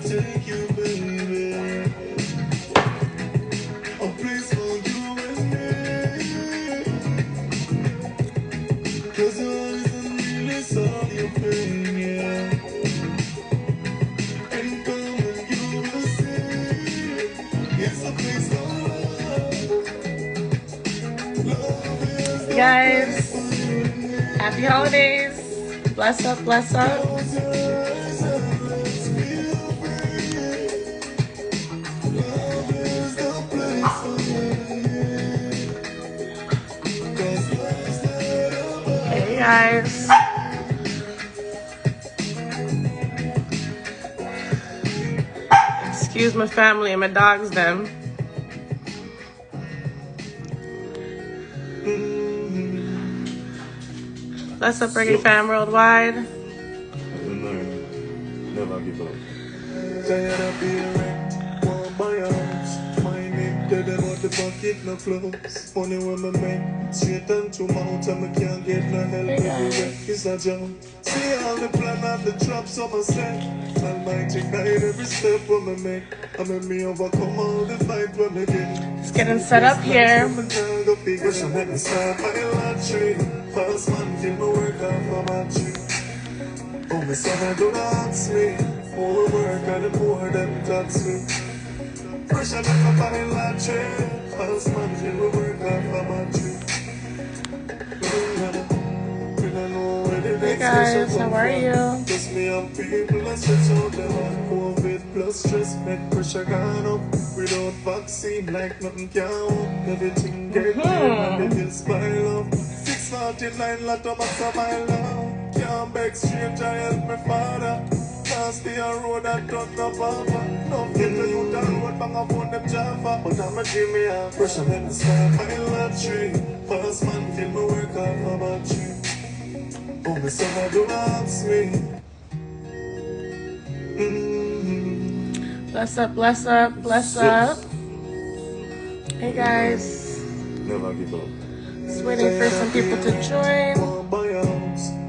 take you, baby. A place for you and me. 'Cause your eyes don't really solve your pain, yeah. And come and you will see. It's a place for love. Guys, happy holidays. Bless up, bless up. Hey guys. Excuse my family and my dogs them. Bless up, Reggae fam worldwide. Never give up. Tired of being wrecked, want my arms. My name dead about the bucket, no clothes. Money when my man, straight and to mount, and I can't get no help everywhere. It's a job. See all the plan and the traps on my set. Almighty guide every step when I make. I make me overcome all the fight when I get. It's getting set up here. Fast man, feel my work out for my tree. Oh, my son, don't ask me. More work and more than tax me. Pressure like a fine latch. Fast man, feel my work out for my tree. Hey guys, how are you? Just me and people that stretch out them on COVID plus stress, make pressure gone up. Without vaccine, like nothing can help. Everything get clear and the bills pile up. 649 lot of bucks of my love. Can't beg stranger, help me father. Can't stay on road and turn no papa. No get to you down road, bang up on them Java. But I'm a Jimmy and pressure in the sky. My lottery, fast man, feel my work off of my tree. Oh, my son, don't ask me. Bless up, bless up, bless up. Hey guys. Never give up. Just waiting for some people to join.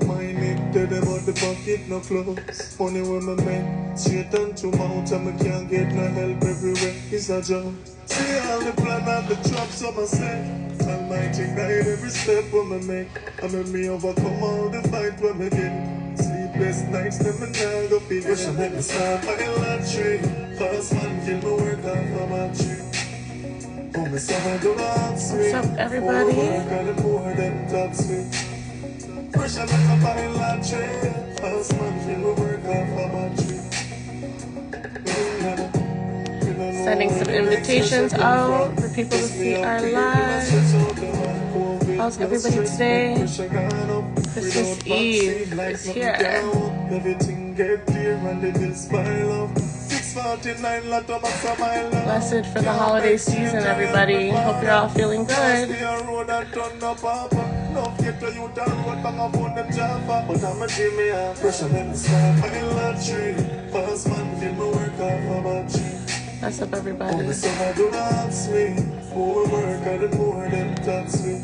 My neck dead about the bucket, no clothes. Money when my man, straight and to mount, and I can't get no help everywhere. It's a job. See all the plan and the traps on my set. Almighty guide every step when I make. I make me overcome all the fight when I get. Sleepless nights, never now go figure. Pressure make me start my lottery. Fast man, kill my work off of my tree. Oh, my son, don't ask me. What's up, everybody? More than tax me. Pressure make my body lottery. Fast man, kill my work off of my tree. Sending some invitations out for people to see our live. How's everybody today? Christmas Eve is here. Everything get clear and the bills pile up. 649 lot of bucks of my love. Blessed for the holiday season, everybody. Hope you're all feeling good. No get to you down road, bang up on them Java. But I'm a Jimmy and pressure in the sky. My lottery, fast man, feel my work off of my tree. What's up, everybody? Oh, my son, don't ask me. More work and more than tax me.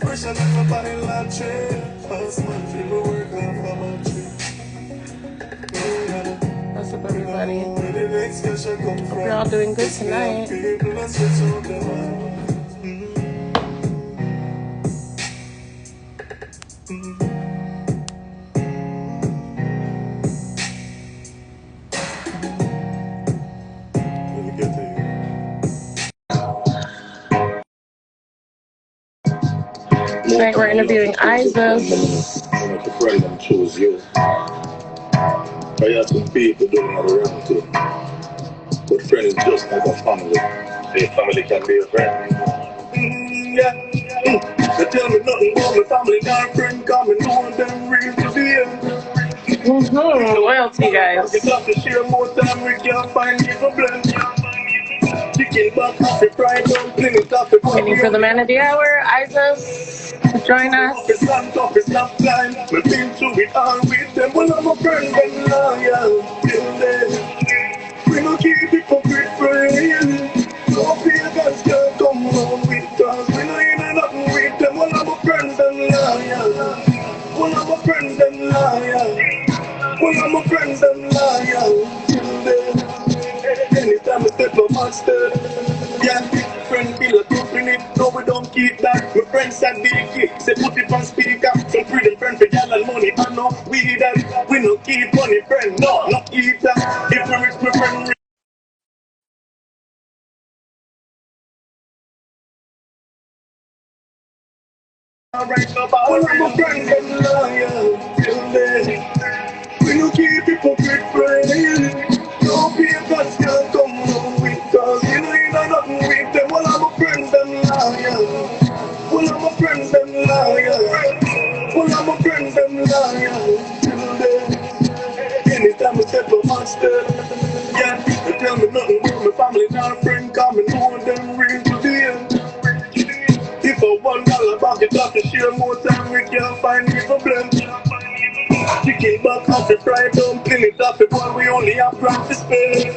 Pressure like my body lottery. Fast man, feel my work off of my tree. What's up, everybody? Hope you're all doing good tonight. Tonight we're interviewing EYESUS. I'm not afraid I'm choose you. I have some people doing it around too. But friend is just like a family. A family can be a friend. Yeah. They tell me nothing about my family, not a friend. Come and know them real to the end. Loyalty, guys. You got to share more time with your find even blend. Chicken back, coffee, fried dumpling, coffee. Waiting for the man of the hour, EYESUS, to join us. We've been through it all with them. Well, I'm a friend and loyal. We don't keep it for great friends. No pagans can come home with us. We don't ain't nothing with them. Well, I'm a friend and loyal. Well, I'm a friend and loyal. Well, I'm a friend and loyal. step of master. Yeah, friend kill a company, no we don't keep that. My friends are big, say put it on speaker. Some freedom friend for y'all and money, I know we that. We no keep money friend, no, not eat that. If we rich, my friend rich. Alright, all of my friends and loyal till then. We no keep hypocrite friends. No papers can come home with us. You know you know nothing with them. All of my friends and loyal. All of my friends and loyal. All of my friends and loyal till then. Anytime I step a monster, yeah, they tell me nothing about my family, not a friend, come and know them real to the end. If a $1 bucket up to share more time, we can't find me for blend. Chicken back off the fried dumpling, it off the boy, we only have practice pay.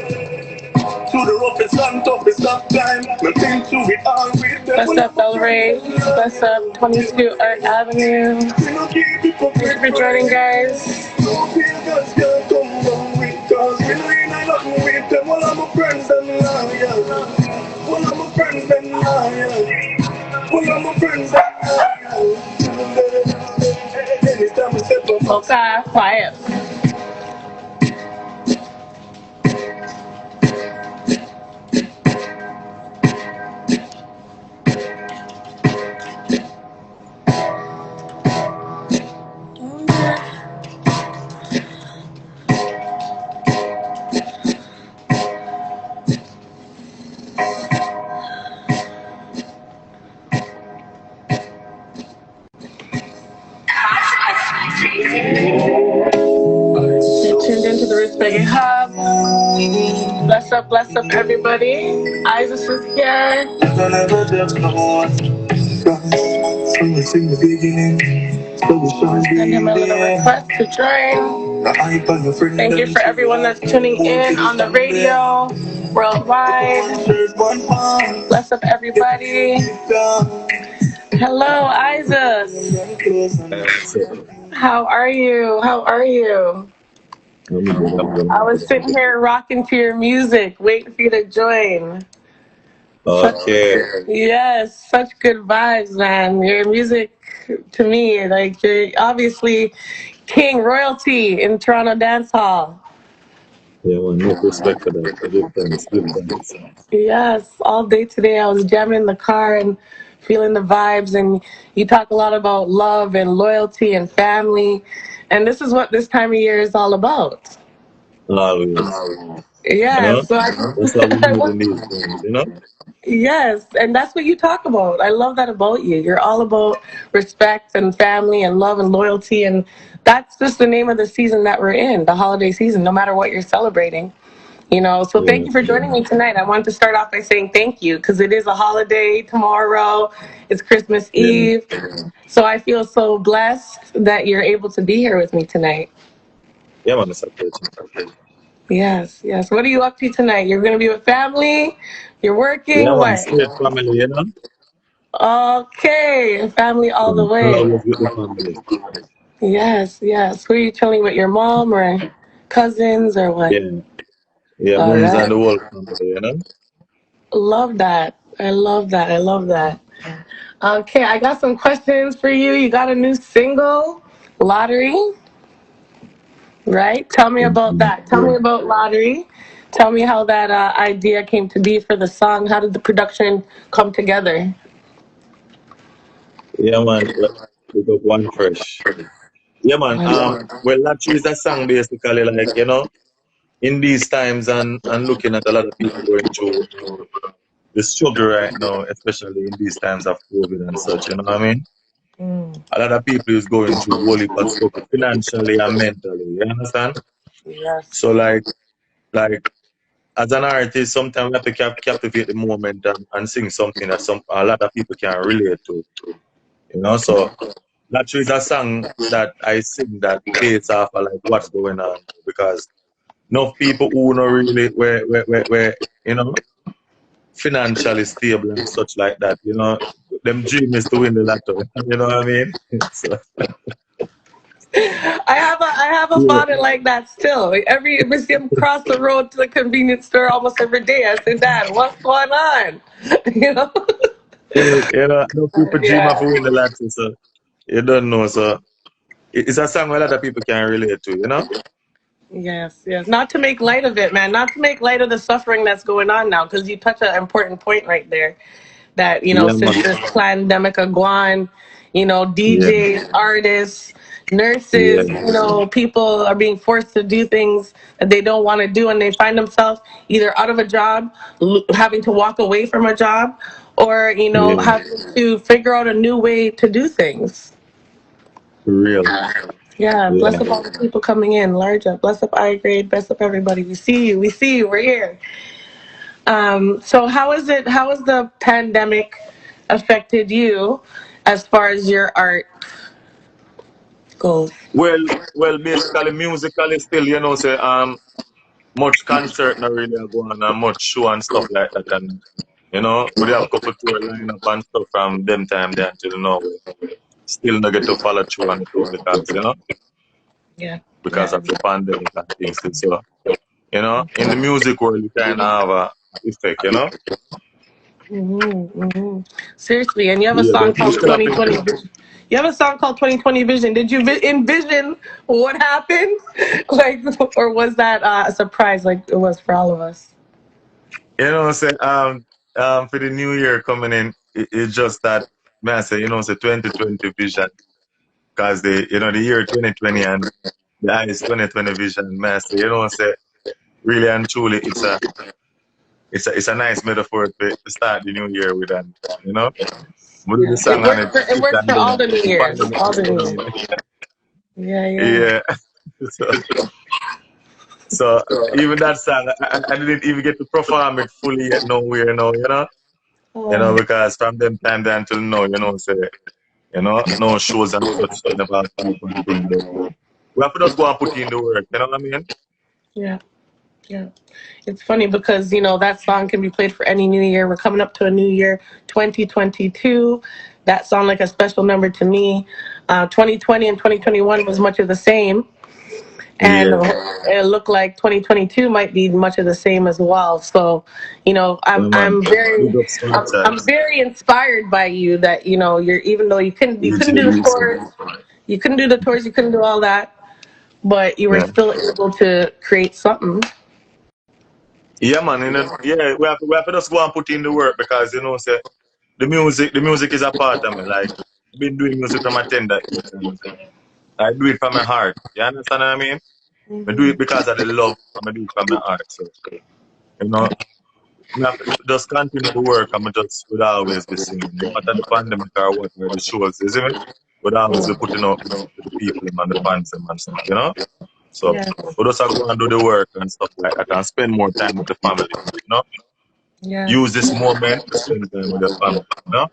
To the roughest and toughest of time, we think to it all with them. What's up, Belray? What's up, 22 Art Avenue? Thank you for joining, guys. No papers can come home with us. We know you know nothing with them. All of my friends and loyal. All of my friends and loyal. All of my friends and loyal. Anytime we step up. Okay, quiet. Tuned into the Roots Reggae Hub. Bless up, everybody. EYESUS is here. Send him a little request to join. Thank you for everyone that's tuning in on the radio worldwide. Bless up, everybody. Hello, EYESUS. How are you? How are you? I was sitting here rocking to your music, waiting for you to join. Okay. Yes, such good vibes, man. Your music, to me, like, you're obviously king royalty in Toronto dance hall. Yeah, man, no respect for that. Give thanks, give thanks. Yes, all day today I was jamming in the car and feeling the vibes, and you talk a lot about love and loyalty and family, and this is what this time of year is all about. Always. You Yeah, know? so That's how we need in these things, you know? yes, and that's what you talk about. I love that about you. You're all about respect and family and love and loyalty, and that's just the name of the season that we're in, the holiday season, no matter what you're celebrating. So thank Yeah, you for joining me tonight. I wanted to start off by saying thank you because it is a holiday tomorrow. It's Christmas yeah. Eve. So I feel so blessed that you're able to be here with me tonight. Yeah, man, it's a pleasure. Yes, yes. What are you up to tonight? You're going to be with family? You're Yeah, working? man, What? straight family, you know? Okay, family all the Yeah, way. always with the family. Yes, yes. Who are you chilling with? Your mom or cousins or what? Yeah. Yeah, All mums and right. the whole family, you know? Love that. I love that. I love that. Okay, I got some questions for you. You got a new single, Lottery, right? Tell me about that. Tell me about Lottery. Tell me how that idea came to be for the song. How did the production come together? Yeah, man, we got one fresh. Yeah, man, well, Latry is a song basically like, you know, in these times and looking at a lot of people going through the struggle right now, especially in these times of COVID and such, you know what I mean? Mm, A lot of people is going through whole heap of struggle financially and mentally, you understand? yes. So like as an artist, sometimes we have to captivate the moment and sing something that a lot of people can relate to, you know? So that is a song that I sing that based off of like what's going on because enough people who not really where you know financially stable and such like that. You know, them dream is to win the lottery. You know what I mean? So I have a Yeah. father like that still. Every see him cross the road to the convenience store almost every day. I say, Dad, what's going on? You know? You know, no people dream of Yeah. winning the lottery, so you don't know. So it's a song where a lot of people can relate to, you know? Yes, yes. Not to make light of it, man. Not to make light of the suffering that's going on now, because you touch an important point right there. That Yeah, since man. this pandemic are gone, Yeah, DJs, artists, nurses, yeah, people are being forced to do things that they don't want to do, and they find themselves either out of a job, having to walk away from a job, or yeah, having to figure out a new way to do things. for real. Yeah, bless Yeah. up all the people coming in. Large up, bless up I grade, bless up everybody. We see you, we're here. So how is it? How has the pandemic affected you as far as your art goes? Well, basically, musically still, say, much concert not really a go on and much show and stuff like that. And, we have a couple tour lineup and stuff from them time there until now. We still not get to follow through on it all Yeah, because yeah. of the pandemic and things. So, in the music world, you kind of have a effect, Seriously, and you have a Yeah, song but we called still have to, 2020 Vision. You have a song called 2020 Vision. Did you envision what happened? Like, or was that a surprise like it was for all of us? say, for the new year coming in, it's just that, man, I say, say 2020 vision, because the year 2020 and the eyes 2020 vision, man, I say, say, really and truly, it's a nice metaphor to start the new year with, and, we do the Yeah, song on it, it works for and all then the New the Years. pandemic All the come New in. Years. Yeah, yeah. Yeah, so, so even that song, I didn't even get to perform it fully yet nowhere now, Oh, because from them time there until now, say, no shows and such never keep on thing, but we have to just go and put in the work, you know what I mean? yeah. Yeah. It's funny because, that song can be played for any new year. We're coming up to a new year, 2022. That sound like a special number to me. 2020 and 2021 was much of the same. And Yeah, it looked like 2022 might be much of the same as well. So, yeah, man. I'm very, Big up Smart I'm Size, very inspired by you that, you're, even though you couldn't DJ do the Wilson. tours, you couldn't do all that, but you were Yeah. still able to create something. Yeah, man. Yeah, we have to just go and put in the work because say the music is a part of me. Like I've been doing music from a tender age, and I do it from my heart. You understand what I mean? I do Hmm. it because of the love. I do it from my heart. So you know, I have to just continue the work. I'm just would always be singing, no matter the pandemic or what or the shows, isn't it? Would always be putting out music to the people and the fans and stuff. So Yeah. we just have to go and do the work and stuff like that and spend more time with the family. Yeah. Use this moment to spend time with the family.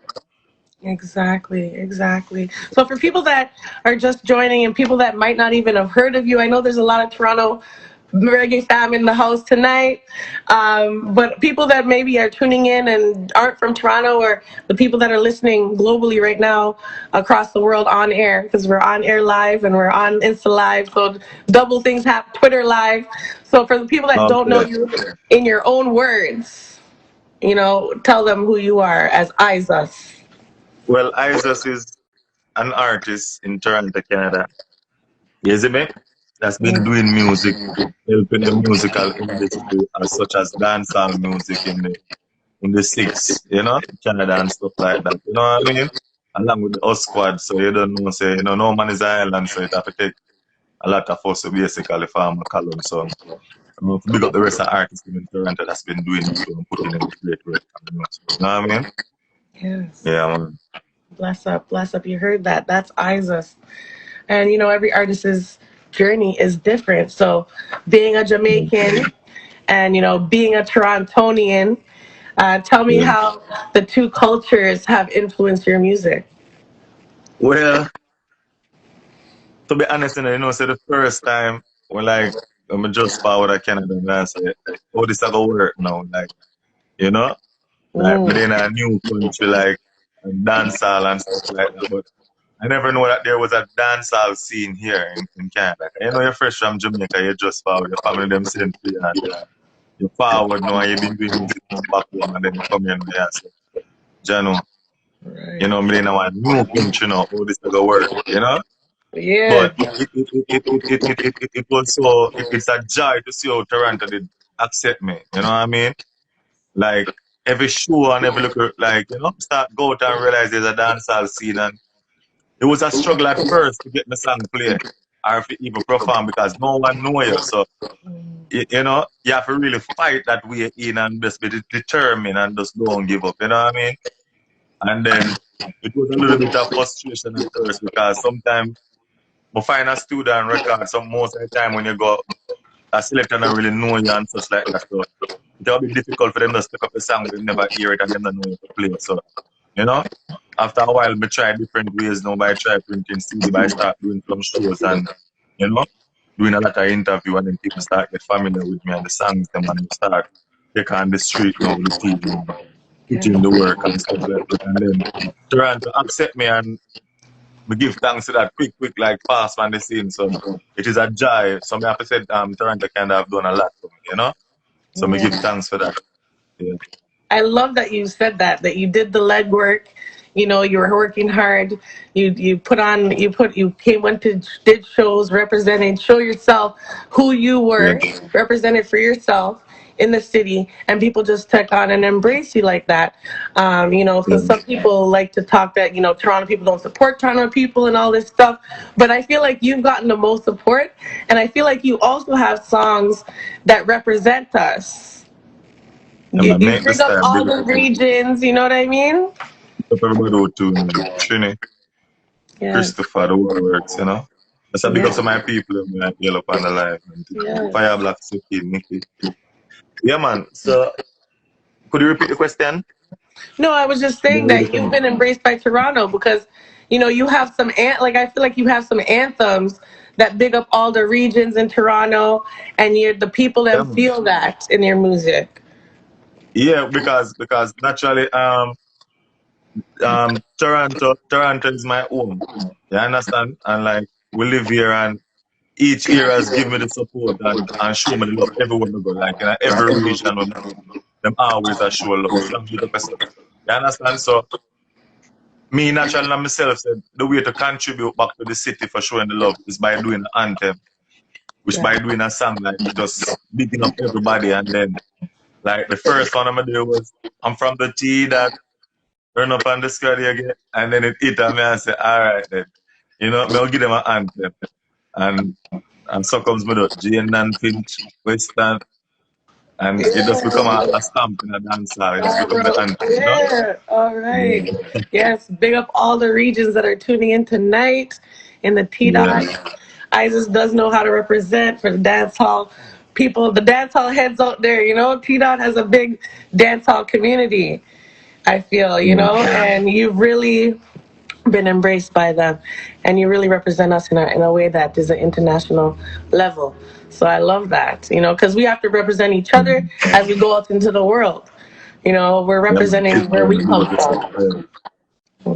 Exactly, exactly. So for people that are just joining and people that might not even have heard of you, I know there's a lot of Toronto reggae fam in the house tonight. But people that maybe are tuning in and aren't from Toronto, or the people that are listening globally right now across the world on air, because we're on air live and we're on Insta live, so double things happen, Twitter live. So for the people that don't know Okay. you in your own words, tell them who you are as EYESUS. Well, EYESUS is an artist in Toronto, Canada. You see me? That's been doing music, helping the musical industry as such as dancehall music in the six, Canada and stuff like that. You know what I mean? Along with the us squad, so you don't know, say, no man is an island, so it have to take a lot of us to basically form a column. So big up the rest of the artists in Toronto that's been doing it too and putting in the great work. You know what I mean? Yes. Yeah, man. Bless up, bless up. You heard that. That's Isis. And every artist's journey is different. So being a Jamaican and being a Torontonian, tell me Yeah. how the two cultures have influenced your music. Well, to be honest, say the first time when I'm just forward to Canada and I say, oh, this is gonna work now, you know, Mm. but in a new country, dancehall and stuff like that. I never know that there was a dancehall scene here in Canada. You know, you're fresh from Jamaica, you're just forward, your family them send for you, and you forward now, and you've been doing music from back home, and then you come here and you say, Jano, Right. you know, me in a new country now, how this gonna work, you know? Yeah. But it was so, it's a joy to see how Toronto did accept me, you know what I mean? Like, every show and every look, like, you know, start go out and realize there's a dancehall scene, and it was a struggle at first to get the song played or to even perform because no one know you. So, you know, you have to really fight that way in and just be determined and just don't give up, you know what I mean? And then it was a little bit of frustration at first because sometimes we find a student record, some most of the time when you go, a selector don't really know you and such like that. So it will be difficult for them to pick up a song, they never hear it and they don't know how to play it. So, you know, after a while, me try different ways now by try printing CD, by start doing some shows and, you know, doing a lot of interview and then people start get familiar with me and the songs them and start take on the street now with the TV and put in the work and stuff like that. And then Toronto accept me and we give thanks to that quick, like fast on the scene. So it is a joy. So I have to say Toronto kind of have done a lot for me, you know? So me give thanks for that. Yeah. I love that you said that you did the legwork. You know, you were working hard. You went to did shows, represented, show yourself who you were, Yeah. represented for yourself in the city, and people just took on and embrace you like that. You know, so Yeah. some people like to talk that, you know, Toronto people don't support Toronto people and all this stuff, but I feel like you've gotten the most support, and I feel like you also have songs that represent us. And I You make bring this up time all big the regions, you know what I mean? up everybody who tune in. Trini, Yes, Christopher, the works, you know. That's a big up to yes, my people and my yellow on the live. yes. Fire Black Suki, Nikki. Yeah, man. So, could you repeat the question? No, I was just saying They're ready that for you've me. been embraced by Toronto because, you know, you have some, like, I feel like you have some anthems that big up all the regions in Toronto, and the people Yeah, that man. feel that in your music. Yeah, because naturally, Toronto is my home. You understand? And like we live here, and each area has given me the support and show me the love everywhere we go. Like in every region, when them always a show love. So big up yourself. You understand? So me naturally and myself said the way to contribute back to the city for showing the love is by doing an anthem, which Yeah. by doing a song like just bigging up everybody. And then like the first one I'm gonna do was I'm from the T that turn up on the scotty again, and then it hit on me and say, all right then, you know, me I'll give them an anthem. And so comes me to Jane and Finch, Western, and it just become a stamp in a dance hall. It just become the anthem, you know? Yeah. All Yeah. right. Yes. Big up all the regions that are tuning in tonight in the T Yeah. Dot. ISIS does know how to represent for the dance hall people, the dance hall heads out there. You know, T Dot has a big dance hall community. I feel, you Yeah. know, and you've really been embraced by them, and you really represent us in a way that is an international level. So I love that, you know, because we have to represent each other as we go out into the world. You know, we're Yeah, man. representing where Christian, we big come up yourself. from.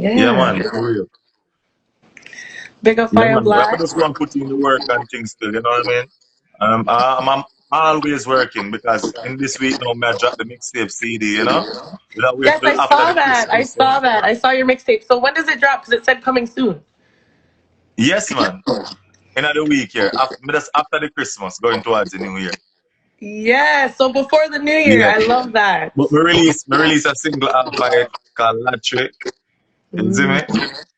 Yeah. Yeah, Yeah. man, for real. Big up Yeah, Fire man. But I Black. just want to put in the work and things still, you know what I mean? I'm always working because in this week now, I drop the mixtape CD, you know? We don't wait Yes, till I after saw the that. I Christmas, you saw know? that. I saw your mixtape. So when does it drop? Because it said coming soon. Yes, man. End of the week here. Just after the Christmas, going towards the new year. Yes. So before the new year. Yeah. I love that. But me release a single off of it called Latry. You see me? Like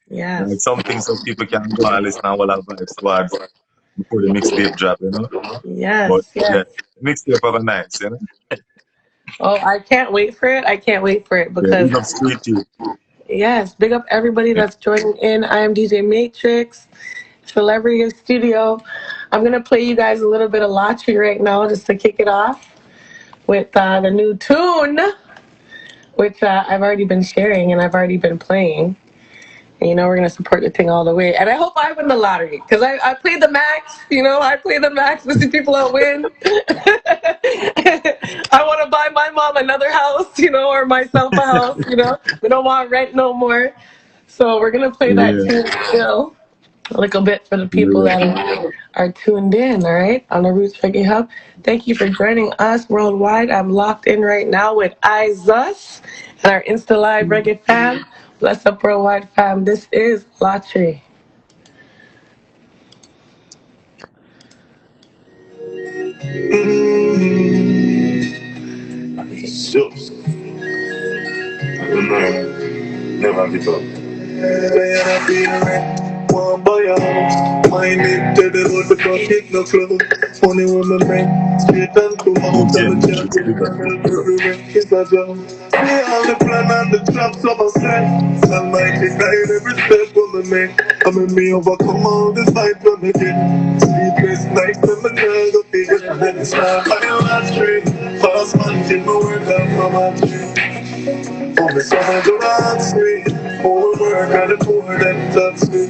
Yes. something so people can go and listen and all our vibes towards before the mixtape drop, you know? But Yes. Yes. yeah, mixtape of a nights, you know? Oh, I can't wait for it. I can't wait for it Yeah, because, big up Street Youth. yes, big up everybody that's joining in. I am DJ Matrix, Celebrity Studio. I'm going to play you guys a little bit of Latry right now just to kick it off with the new tune, which I've already been sharing and I've already been playing. And, you know, we're going to support the thing all the way. And I hope I win the lottery because I played the max. You know, I play the max to see people that win. I want to buy my mom another house, you know, or myself a house, you know. We don't want rent no more. So we're gonna play that Yeah. tune still a little bit for the people Yeah. that are tuned in, all right, on the Roots Reggae Hub. Thank you for joining us worldwide. I'm locked in right now with EYESUS and our Insta Live Reggae fam. Bless up worldwide fam. This is Lottery. Just, I don't know. Never give up. One boy out, my name tell them what the fuck it no clue. Funny woman man, straight and come out DJ and the Matrix, champion big up. girl everywhere is a job. See all the plan and the traps of a set. Almighty guide every step of me make. I mean me overcome all the fight from me get. Sleepless nights when me can't go figure. And then it's not my last street. Fast man till me work out from my tree. For me summer do not sweet. More work and the poor than touch me.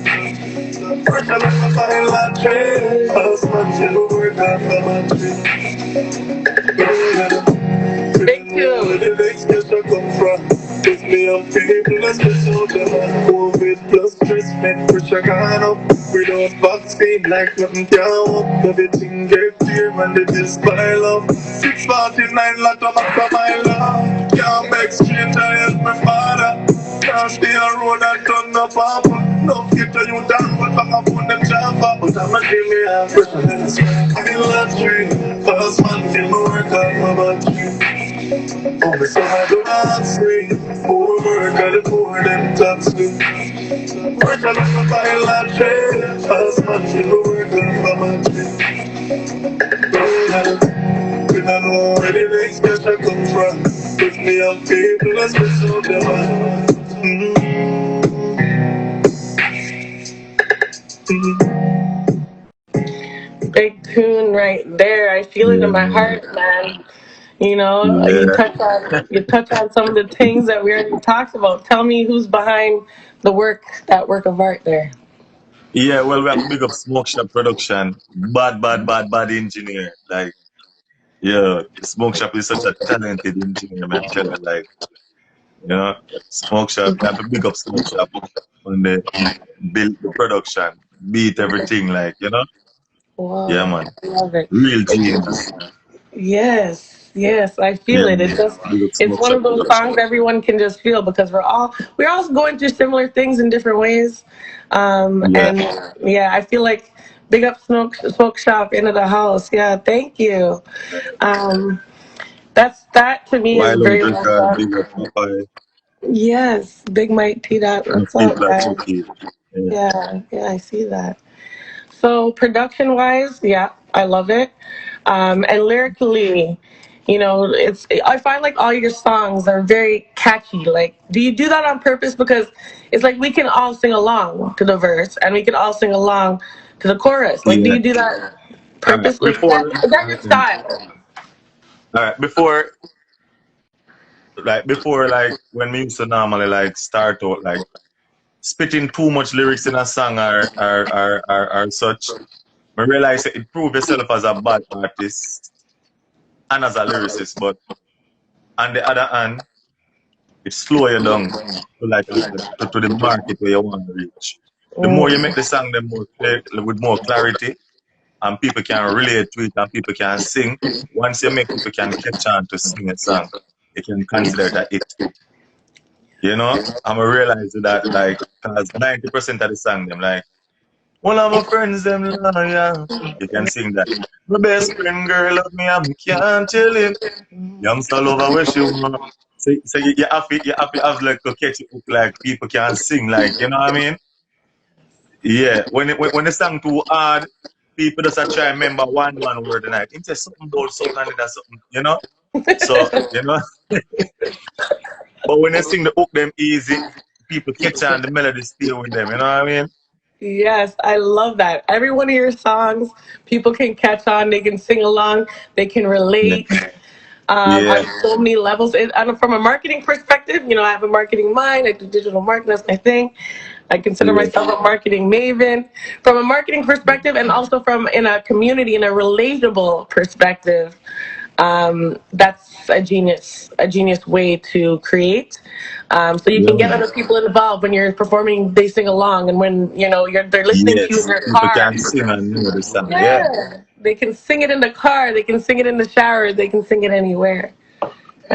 First I make my fine like tree. Fast man till me work out from my tree. Big Where tune. the next pressure come from? Pick me up, people, let's push out them on COVID plus stress, make pressure gone up. Without vaccine, like nothing can up. Everything get clear when they just pile up. 649 lot of my love. Can't make strange, I help my father. Can't stay on road and turn up papa. No get to you down, but back up on them jumper. But I'm a give me a pressure, then it's I'm in lottery. First man till me work out my battery. On the side of the street, more work at the poor than taxi. Work on the fire like trade, fast man till me work out my battery. We don't know where the next pressure come from. Put me on people, let's push out the man. Big tune right there. I feel it Yeah, in my man. heart, man. You know, Yeah. you touch on some of the things that we already talked about. Tell me who's behind the work, that work of art there. Yeah, well, we have to big up Smoke Shop Production. Bad engineer. Like, yeah, Smoke Shop is such a talented engineer, man. Tell you, like, you know, Smoke Shop, we have to big up Smoke Shop on the build the production, beat everything, like, you know? Yeah, Wow, man. I love it. Real It's, genius. yes, yes, I Yeah, feel it. man. Big up It's Smoke one Shop of those Production. songs everyone can just feel because we're all going through similar things in different ways. Yeah. And yeah, I feel like big up Smoke Shop into the house. Yeah, thank you. Um, that to me is Wild Out very well Record, big done. up Popeye, Yes, Big Mike T. Dot. and What's up, people at guys? Chucky. Yeah. Yeah, yeah, I see that. So production wise, yeah, I love it. And lyrically, you know, I find like all your songs are very catchy. Like, do you do that on purpose? Because it's like we can all sing along to the verse and we can all sing along to the chorus. Like, do Yeah. you do that All right. purposely? Is that your style? All right. Before, like, when we used to normally, like, start out, like, spitting too much lyrics in a song or such, I realize that it prove yourself as a bad artist and as a lyricist, but on the other hand, it slow you down to like to the market where you want to reach. The more you make Mm, the song, the more clear, with more clarity, and people can relate to it, and people can sing. Once you make people can catch on to sing a song, they can consider it a hit. You know, I'm realize that like, cause 90% of the song them like one of my friends them loyal. You can sing that. My best friend girl love me and me can't tell him. Youngster love her where she want. So you have like to catch it up like people can sing like, you know what I mean? Yeah. When the song too hard, people just a try remember one word and like it's just something about something and that's something, you know? So, you know, but when they sing the hook them easy, people catch on the melody stay with them, you know what I mean? yes, I love that. Every one of your songs, people can catch on, they can sing along, they can Yeah. relate. Yeah. On so many levels. And from a marketing perspective, you know, I have a marketing mind. I do digital marketing. That's my thing. I consider Yeah. myself a marketing maven. From a marketing perspective, and also from in a community, in a relatable perspective, That's a genius way to create. So you can get Yeah. other people involved when you're performing. They sing along, and when they're listening to you in Yes. their People car. can sing and know the song. Yeah. Yeah, they can sing it in the car. They can sing it in the shower. They can sing it anywhere.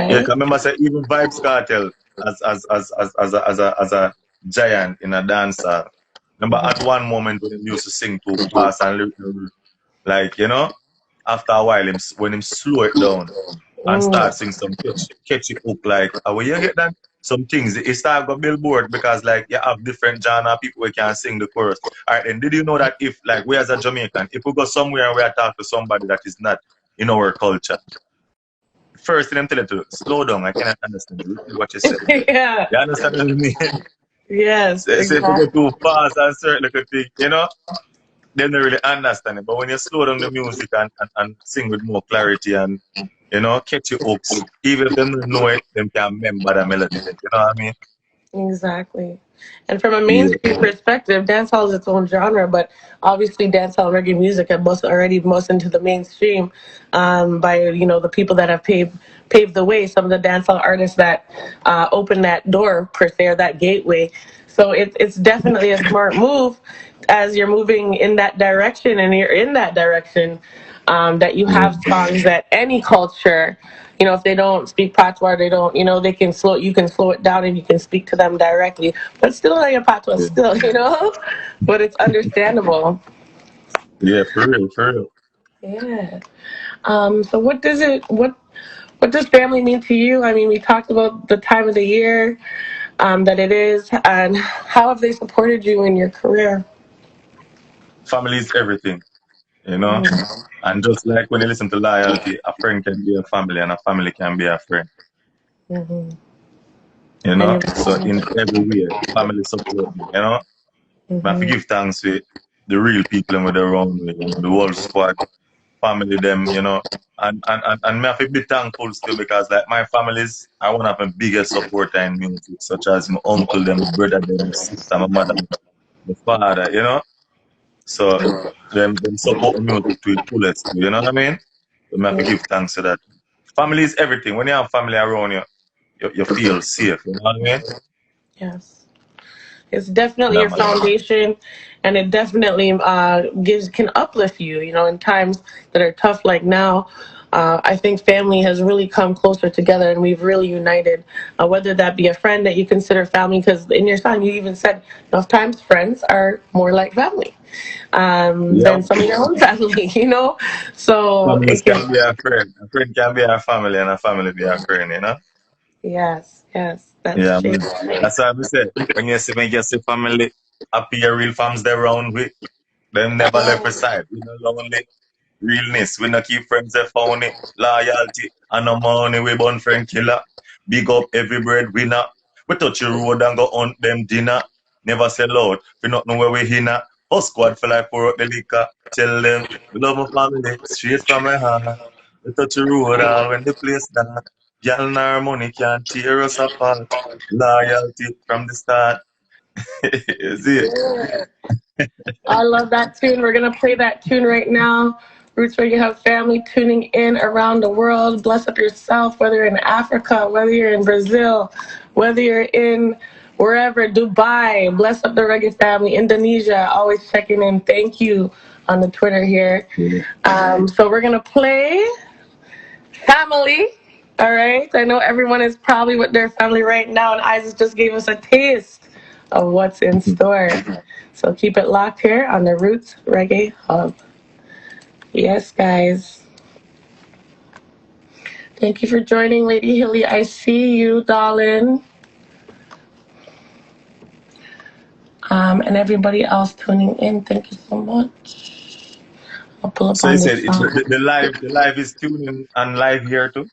Yeah, Right? 'cause remember say even Vibes Cartel as a giant in a dancer. Remember at one moment when he used to sing too fast and like, after a while when him slow it down and start Mm, sing some catchy hook like when you get that some things it start go billboard because like you have different genre people who can sing the chorus. Alright, then did you know that if like we as a Jamaican, if we go somewhere and we are talk to somebody that is not in our culture, first thing them tell you to slow down, I cannot understand you. Repeat what you said. yeah. You understand what I mean? Yes. Say if you go Exactly. too fast and certain little thing, they don't really understand it. But when you slow down the music and sing with more clarity and catchy hooks, even if they don't know it, them can remember the melody. You know what I mean? Exactly. And from a Yeah. mainstream perspective, dancehall is its own genre, but obviously dancehall reggae music had most into the mainstream by the people that have paved the way. Some of the dancehall artists that opened that door per se, or that gateway. So it's definitely a smart move as you're moving in that direction, and you're in that direction. That you Yeah. have songs that any culture, if they don't speak patois, they don't, they can you can slow it down and you can speak to them directly, but still not your patois, Yeah. still, but it's understandable. Yeah, for real, for real. Yeah. So what does family mean to you? I mean, we talked about the time of the year that it is, and how have they supported you in your career? Family is everything, you know? Mm-hmm. And just like when you listen to loyalty, a friend can be a family and a family can be a friend, Mm-hmm. you And know? you. So in every way, family support me, you know? I have to Mm-hmm. give thanks to the real people and with around me, the whole squad, family them, and me have to be thankful still because like my families, I one of my biggest supporter in music, such as my uncle, them, my brother, them, my sister, my mother, my father, So them support music to its fullest, you know what I mean? So me have to Yeah. give thanks to that. Family is everything. When you have family around you, you feel safe, you know what I mean? Yes. It's definitely Yeah, your man. foundation, and it definitely can uplift you. In times that are tough like now. I think family has really come closer together, and we've really united. Whether that be a friend that you consider family, because in your song you even said enough times friends are more like family Yeah. than some of your own family. So Families it can. can be a friend. A friend can be a family and a family be a friend, you know? Yes, yes, that's Yeah, true. man. That's why I say when you see family appear real fams they round with, them never left aside. We no lonely. Realness, we no keep friends they phony. Loyalty and no money we born friend killer. Big up every breadwinner. We touch the road and go on them dinner. Never sell out. We not know where we hinna. Us squad for like pour out the liquor. Tell them we love my family straight from my heart. We touch the road all when the place dark. Girl nor money can't tear us apart. Loyalty from the start. You see it? I love that tune. We're going to play that tune right now. Roots where you have family tuning in around the world. Bless up yourself, whether you're in Africa, whether you're in Brazil, whether you're in wherever, Dubai. Bless up the reggae family. Indonesia, always checking in. Thank you on the Twitter here. Yeah. So we're going to play Family. All right. I know everyone is probably with their family right now, and Isaac just gave us a taste of what's in store. So keep it locked here on the Roots Reggae Hub. Yes, guys. Thank you for joining, Lady Hilly. I see you, darling. And everybody else tuning in, thank you so much. I'll pull up So you on said this song. the live is tuning and live here too?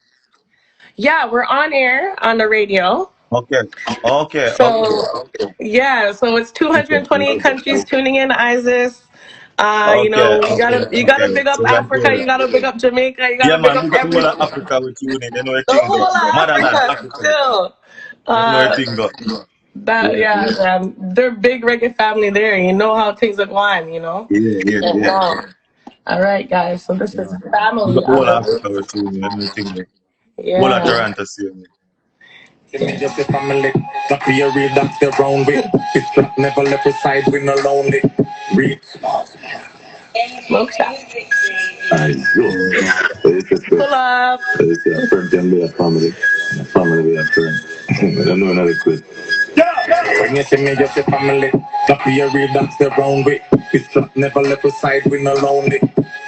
Yeah, we're on air on the radio. Okay. Okay. Okay. So yeah, so it's Okay. 228 Okay. countries tuning in, Isis. Okay. You Okay. gotta Okay. big up So that Africa, you gotta big up Jamaica, you yeah, gotta big man, up we got the every whole of the Africa with you in it. They know a thing go. whole of Motherland, Africa Africa. still. They know a Uh, thing go. that Yeah. yeah, they're big reggae family there. You know how things are going, Yeah. Yeah. And, Yeah. All right, guys. So this is You got family. all Africa with you, everything. All of Yeah. Toronto, see me. Just a family, that be a real that's the round way. It's trap never left beside, we no lonely. Real. Smoke shop. I do. Pull up. It's a friend can be a family. A family be a friend. I don't know another quiz. When you see me, just a family. That be a real that's the round way. It's trap never left beside, we no lonely.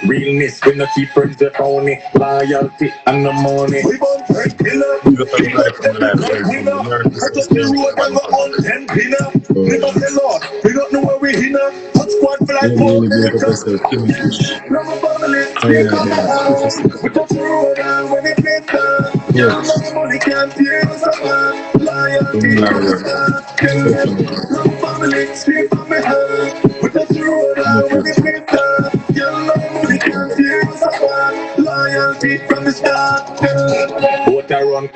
Realness, we no keep friends the phony. Loyalty and the money. We born friend killer. You got We everybody got from the every life bread right from winner. the North, the I South, just the the East, road the and go West. on 10 pinner. So, Never say Lord, we don't know where we hinna. Hot squad feel like really, pork really big up liquor. yourself. King Fish. Love my family, Oh, speak yeah, on my yeah. Fish is heart. sick. We touch the road and when it plays down. Yeah. Young money, money can't tear us apart. From Loyalty the from the world. start. Tell them, Definitely. love my family, speak on my heart. We touch the road and when Definitely. it plays down. Young money can't tear us apart. Loyalty from the start. Tell them, water run,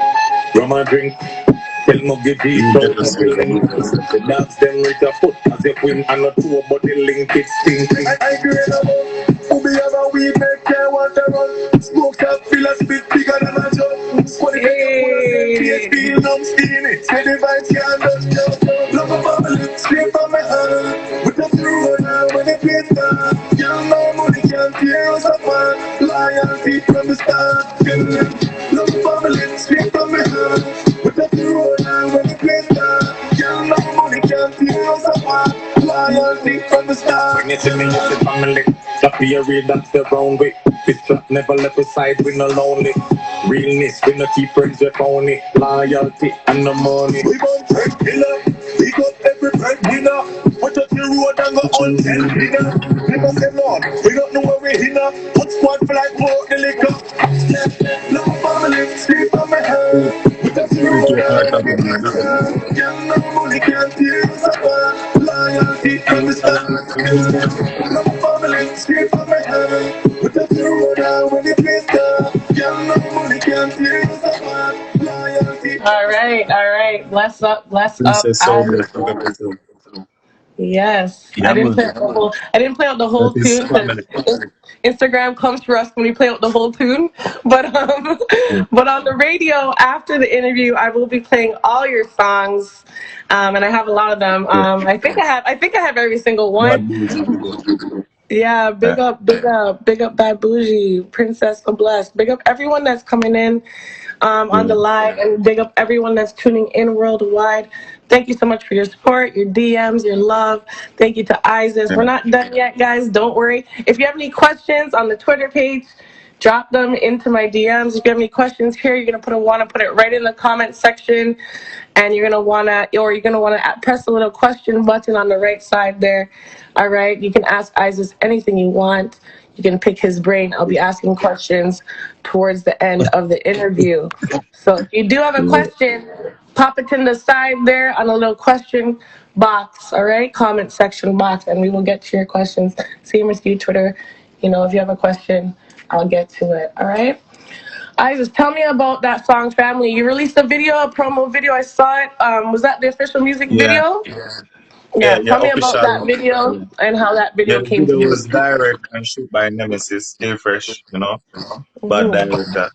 rum and drink. Tell me give these You get out of the yourself. link. You get yourself. The dance them with a foot as if win and not two, but the link it's stinking. I agree about who be ever we make care what they run. Smoke that feel a spit bigger than a jug. Squad it you full of them Hey. PHP numb steamy. Say the vibes can't touch you. Love my family, straight from my heart. With the through now when it plays down. You know money can't tear us apart. Loyalty from the start. Love my family, straight from my heart. With the through now when it plays down. You know money can't tear us apart. Loyalty from the start. When you see me, you see family. That be a real, that's the wrong way. This trap never left beside, we no lonely. Realness, we no keep friends, we phony. Loyalty and the money. We born friend killer. We got every friend winner. We touch the road and go on 10 dinner. Never say Lord, we don't know where we hinna. Hot squad feel like pork the liquor. Love my family, sleep on my So, head. We touch the you road get and art when it album right gets now. down. Young no money can't tear us apart. Loyalty from the start. Love my family, sleep on my head. We touch the road and when it gets down. Young no money can't tear us apart. Loyalty. All right. All right. Bless up. Bless up. Princess Soundless, you got yourself. Yes, I Yeah, didn't man. play out the whole. I didn't play out the That whole is tune because family. Instagram comes for us when we play out the whole tune. But Yeah. but on the radio after the interview, I will be playing all your songs, and I have a lot of them. Yeah. I think I have every single one. Bad Bougie video. Yeah, Yeah. big up Bad Bougie, Princess the Blessed. Big up everyone that's coming in on the Yeah. live, and big up everyone that's tuning in worldwide. Thank you so much for your support, your DMs, your love. Thank you to EYESUS. Yeah. We're not done yet, guys. Don't worry. If you have any questions on the Twitter page, drop them into my DMs. If you have any questions here, you're gonna want to put it right in the comment section, and you're gonna wanna press the little question button on the right side there. All right, you can ask EYESUS anything you want. You can pick his brain. I'll be asking questions towards the end of the interview. So if you do have a Yeah. question, pop it in the side there on a little question box, all right? Comment section box, and we will get to your questions. Same with you, Twitter. If you have a question, I'll get to it, all right? Isis, tell me about that song, Family. You released a video, a promo video. I saw it. Was that the official music Yeah. video? Yeah. Yeah, Yeah. tell me about that Official. video Yeah. and how that Yeah. video The came to video be. was direct and shoot by Nemesis, Stay Fresh, bad Mhm. director.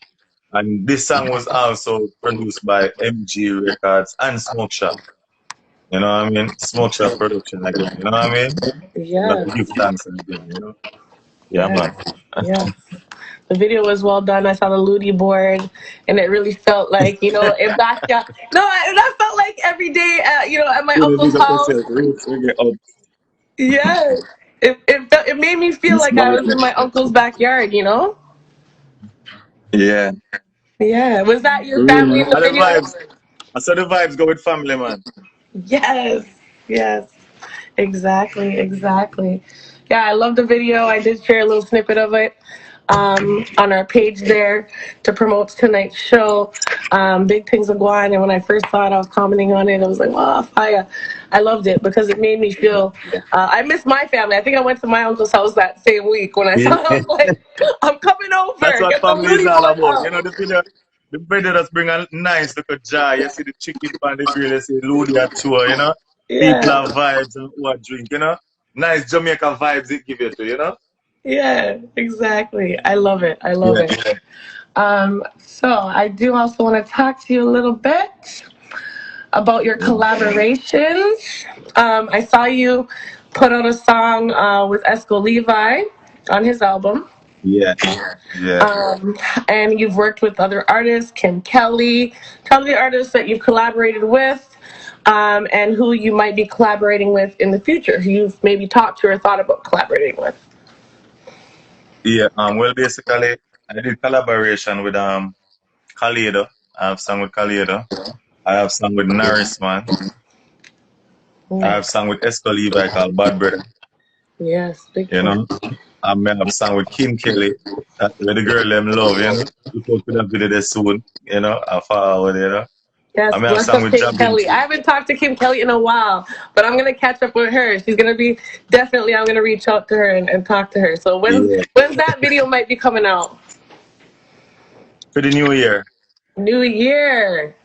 And this song was also produced by MG Records and Smoke Shop. You know what I mean? Smoke Shop production again. You know what I mean? Got Yeah, to give thanks again. Yeah, yeah, man. yeah. The video was well done. I saw the Ludi board, and it really felt like, in backyard. No, that felt like every day, at my You uncle's big up house. yourself. Roots, reggae up. Yeah, it made me feel This like I man. was in my uncle's backyard. Yeah. Yeah, was that your family Really. in the And the video? vibes. I saw the vibes go with family, man. Yes, yes, exactly, exactly. Yeah, I love the video. I did share a little snippet of it on our page there to promote tonight's show. Big things are going, and when I first saw it, I was commenting on it. I was like, "Wow, fire!" I loved it because it made me feel. I miss my family. I think I went to my uncle's house that same week when I saw it. I Yeah. was like, "I'm coming That's over. what Get the family is Moody all board about. out." The video just bring a nice little jar. You see the chicken pan the grill, you see Ludi at tour. People Yeah, have vibes and what drink. Nice Jamaica vibes it give you to. Yeah, exactly. I love it. I love Yeah, it. So I do also want to talk to you a little bit about your yeah, collaborations. I saw you put out a song with Esco Levi on his album. yeah, yeah. Um, and you've worked with other artists, Kim Kelly. Tell me the artists that you've collaborated with, and who you might be collaborating with in the future, who you've maybe talked to or thought about collaborating with. Yeah. Well, basically, I did collaboration with Khalida. I have sung with Khalida. I have sung with Narisman. I Mm. have sung with Esco Levi called Bad Brother. Yes, big You time. know, I may have sung with Kim Kelly. Where the girl them love. You know, look out for that video there soon. You know, I forward. You know, I Yes, may have bless sung up with Kim Kelly. I Jabinchi. haven't talked to Kim Kelly in a while, but I'm gonna catch up with her. She's gonna be definitely. I'm gonna reach out to her and talk to her. So Yeah, when's that video might be coming out? for the new year. New Year.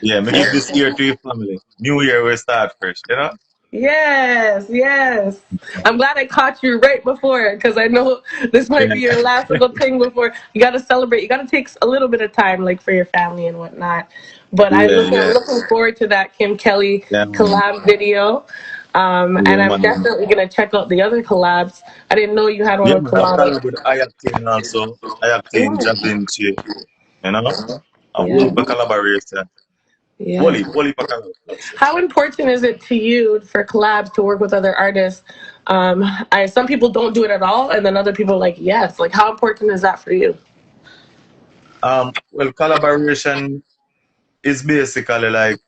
Yeah, me give this year to your family. New year we start fresh. You know. Yes, yes. I'm glad I caught you right before because I know this might Yeah, be your last little thing before you got to celebrate. You got to take a little bit of time, like for your family and whatnot. But I'm yeah, yeah, looking forward to that Kim Kelly yeah, man. collab video, Yeah, and I'm man. definitely gonna check out the other collabs. I didn't know you had one Yeah, with man. I've Kalani. collab with Ayactin also. Ayactin, Mm, Jabinchi. You know, a whole yeah, heap of collaboration. yeah. Whole heap of collaboration. How important is it to you for collabs to work with other artists? Some people don't do it at all, and then other people are like yes. Like, how important is that for you? Well, collaboration is basically like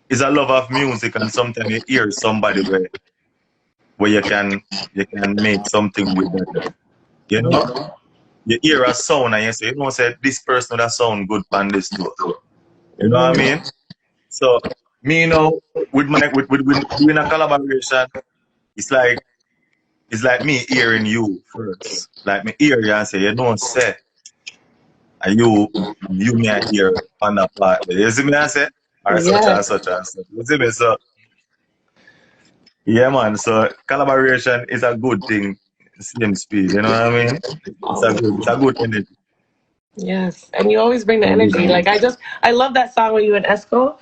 is a love of music, and sometimes you hear somebody where you can make something with that. You know, you hear a sound and you say, say this person that sound good on this too. You know what I mean? Mm, So me, with my with doing a collaboration, it's like it's like me hearing you first. Like me hear you and say, say, and you me a hear on that part. You see me I say? Or such and yes, such and such. You see me? So yeah, man. So collaboration is a good thing. Same speed. You know what I mean? It's a always. good energy. Yes, and you always bring the A good energy. Like energy. I love that song with you and Esco.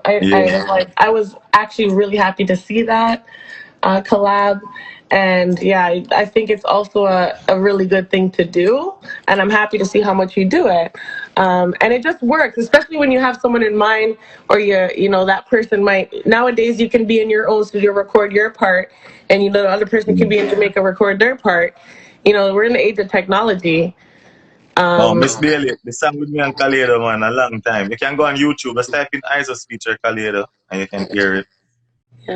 I Yeah. was I was actually really happy to see that collab, and yeah, I think it's also a really good thing to do, and I'm happy to see how much you do it, and it just works, especially when you have someone in mind, or that person might nowadays you can be in your own studio record your part, and the other person can Yeah. be in Jamaica record their part. We're in the age of technology. Oh, Um, Miss Bailey, the song with me and Khaleda, man, a long time. You can go on YouTube, just type in EYESUS feature Khaleda, and you can hear it.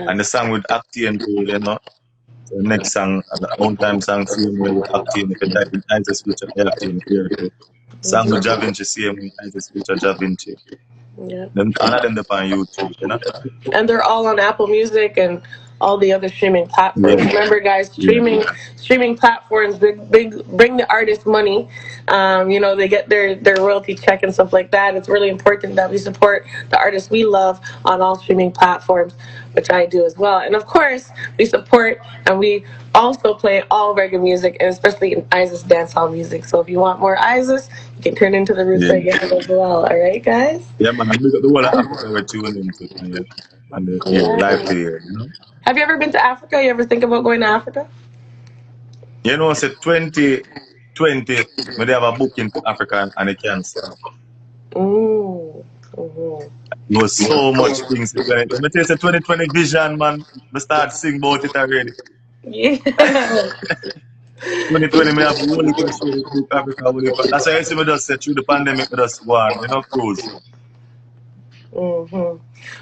And the yes, song with Actiin too. So next song, the own time song, same way with Actiin. If you type in EYESUS feature Actiin, you hear it too. Song with hmm, Javinci, same with EYESUS feature Javinci. yeah. Them, all of them up on YouTube. And they're all on Apple Music and all the other streaming Yeah, platforms. Remember, guys, yeah, streaming platforms big bring the artists money. They get their royalty check and stuff like that. It's really important that we support the artists we love on all streaming platforms, which I do as well. And of course, we support and we also play all reggae music, and especially in ISIS dancehall music. So if you want more ISIS, you can turn into the roots yeah. reggae as well. All right, guys. Yeah, man, I big up the whole of Africa we're tuning into, and the ear, live to ear. Have you ever been to Africa? You ever think about going to Africa? Say 2020, when they have a booking to Africa and they cancel. Mm. Hmm. There was so much things. Let me tell you, say 2020 vision, man. I start sing about it already. Yeah. 2020, me have a whole heap of show with book Africa, whole heap of- That's why I see me just say through the pandemic, me just go on, cruise. Hmm.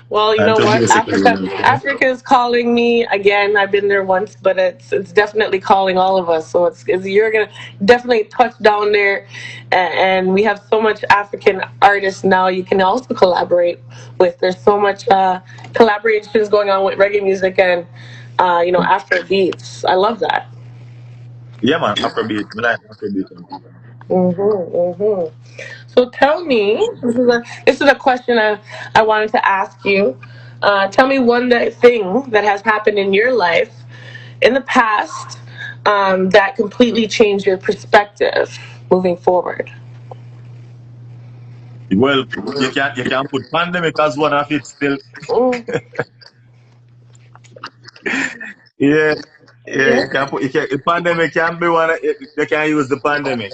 Well, you And know just what? basically, Africa is calling me again. I've been there once, but it's definitely calling all of us. So you're gonna definitely touch down there, and we have so much African artists now. You can also collaborate with. There's so much collaborations going on with reggae music and Afro beats. I love that. yeah, man, Afrobeat. Me like Afrobeat. Mm-hmm. So tell me, this is a question I wanted to ask you. Tell me one thing that has happened in your life in the past that completely changed your perspective moving forward? Well, you can put pandemic as one of it still. Mm, Yeah, yeah, yeah, pandemic can be one. They can use the pandemic.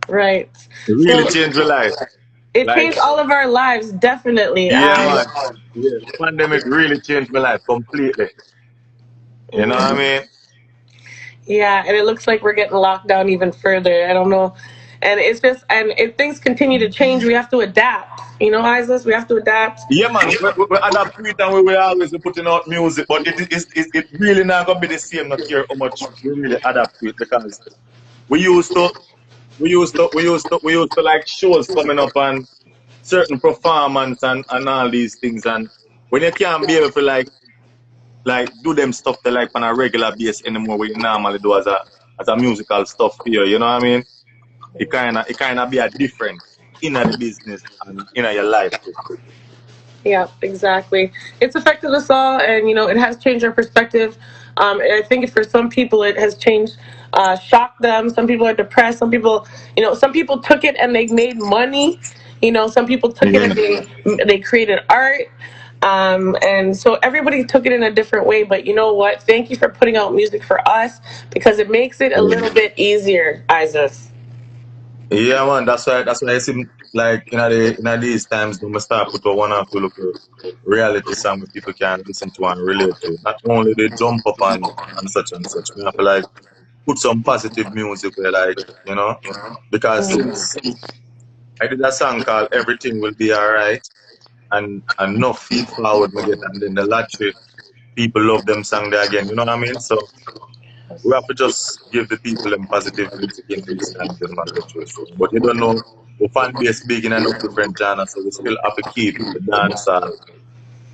right. It So really changed your life. it Like, changed all of our lives, definitely. yeah, man. Yeah, the pandemic really changed my life completely. You know what I Mm, mean? yeah, and it looks like we're getting locked down even further. I don't know. And it's just, and if things continue to change, we have to adapt. You know, Isis, we have to adapt. Yeah, man. We adapt to it and we will always be putting out music, but it really not gonna be the same. Not care how much we really adapt to it because we used to like shows coming up and certain performance and all these things, and when you can't be able to like do them stuff that like on a regular basis anymore, what you normally do as a musical stuff here, you know what I mean? It kinda be a different in the business and in your life too. Yeah, exactly. It's affected us all, and it has changed our perspective. And I think for some people, it has changed, shocked them. Some people are depressed. Some people took it and they made money. Some people took it Yeah. and they created art. And so everybody took it in a different way. But you know what? Thank you for putting out music for us because it makes it a little bit easier, Isis. Yeah, man. That's why I seem like these times when I start put out one or two local reality song where people can listen to and relate to. Not only they jump up and such and such. We have to like put some positive music where because Mm. since I did a song called Everything Will Be Alright and no feed forward me get and then the lottery people love them song there again, you know what I mean? So we have to just give the people them positive music in these times and go through so. But you don't know we fan base big in enough different genres, so we still have to keep the dancehall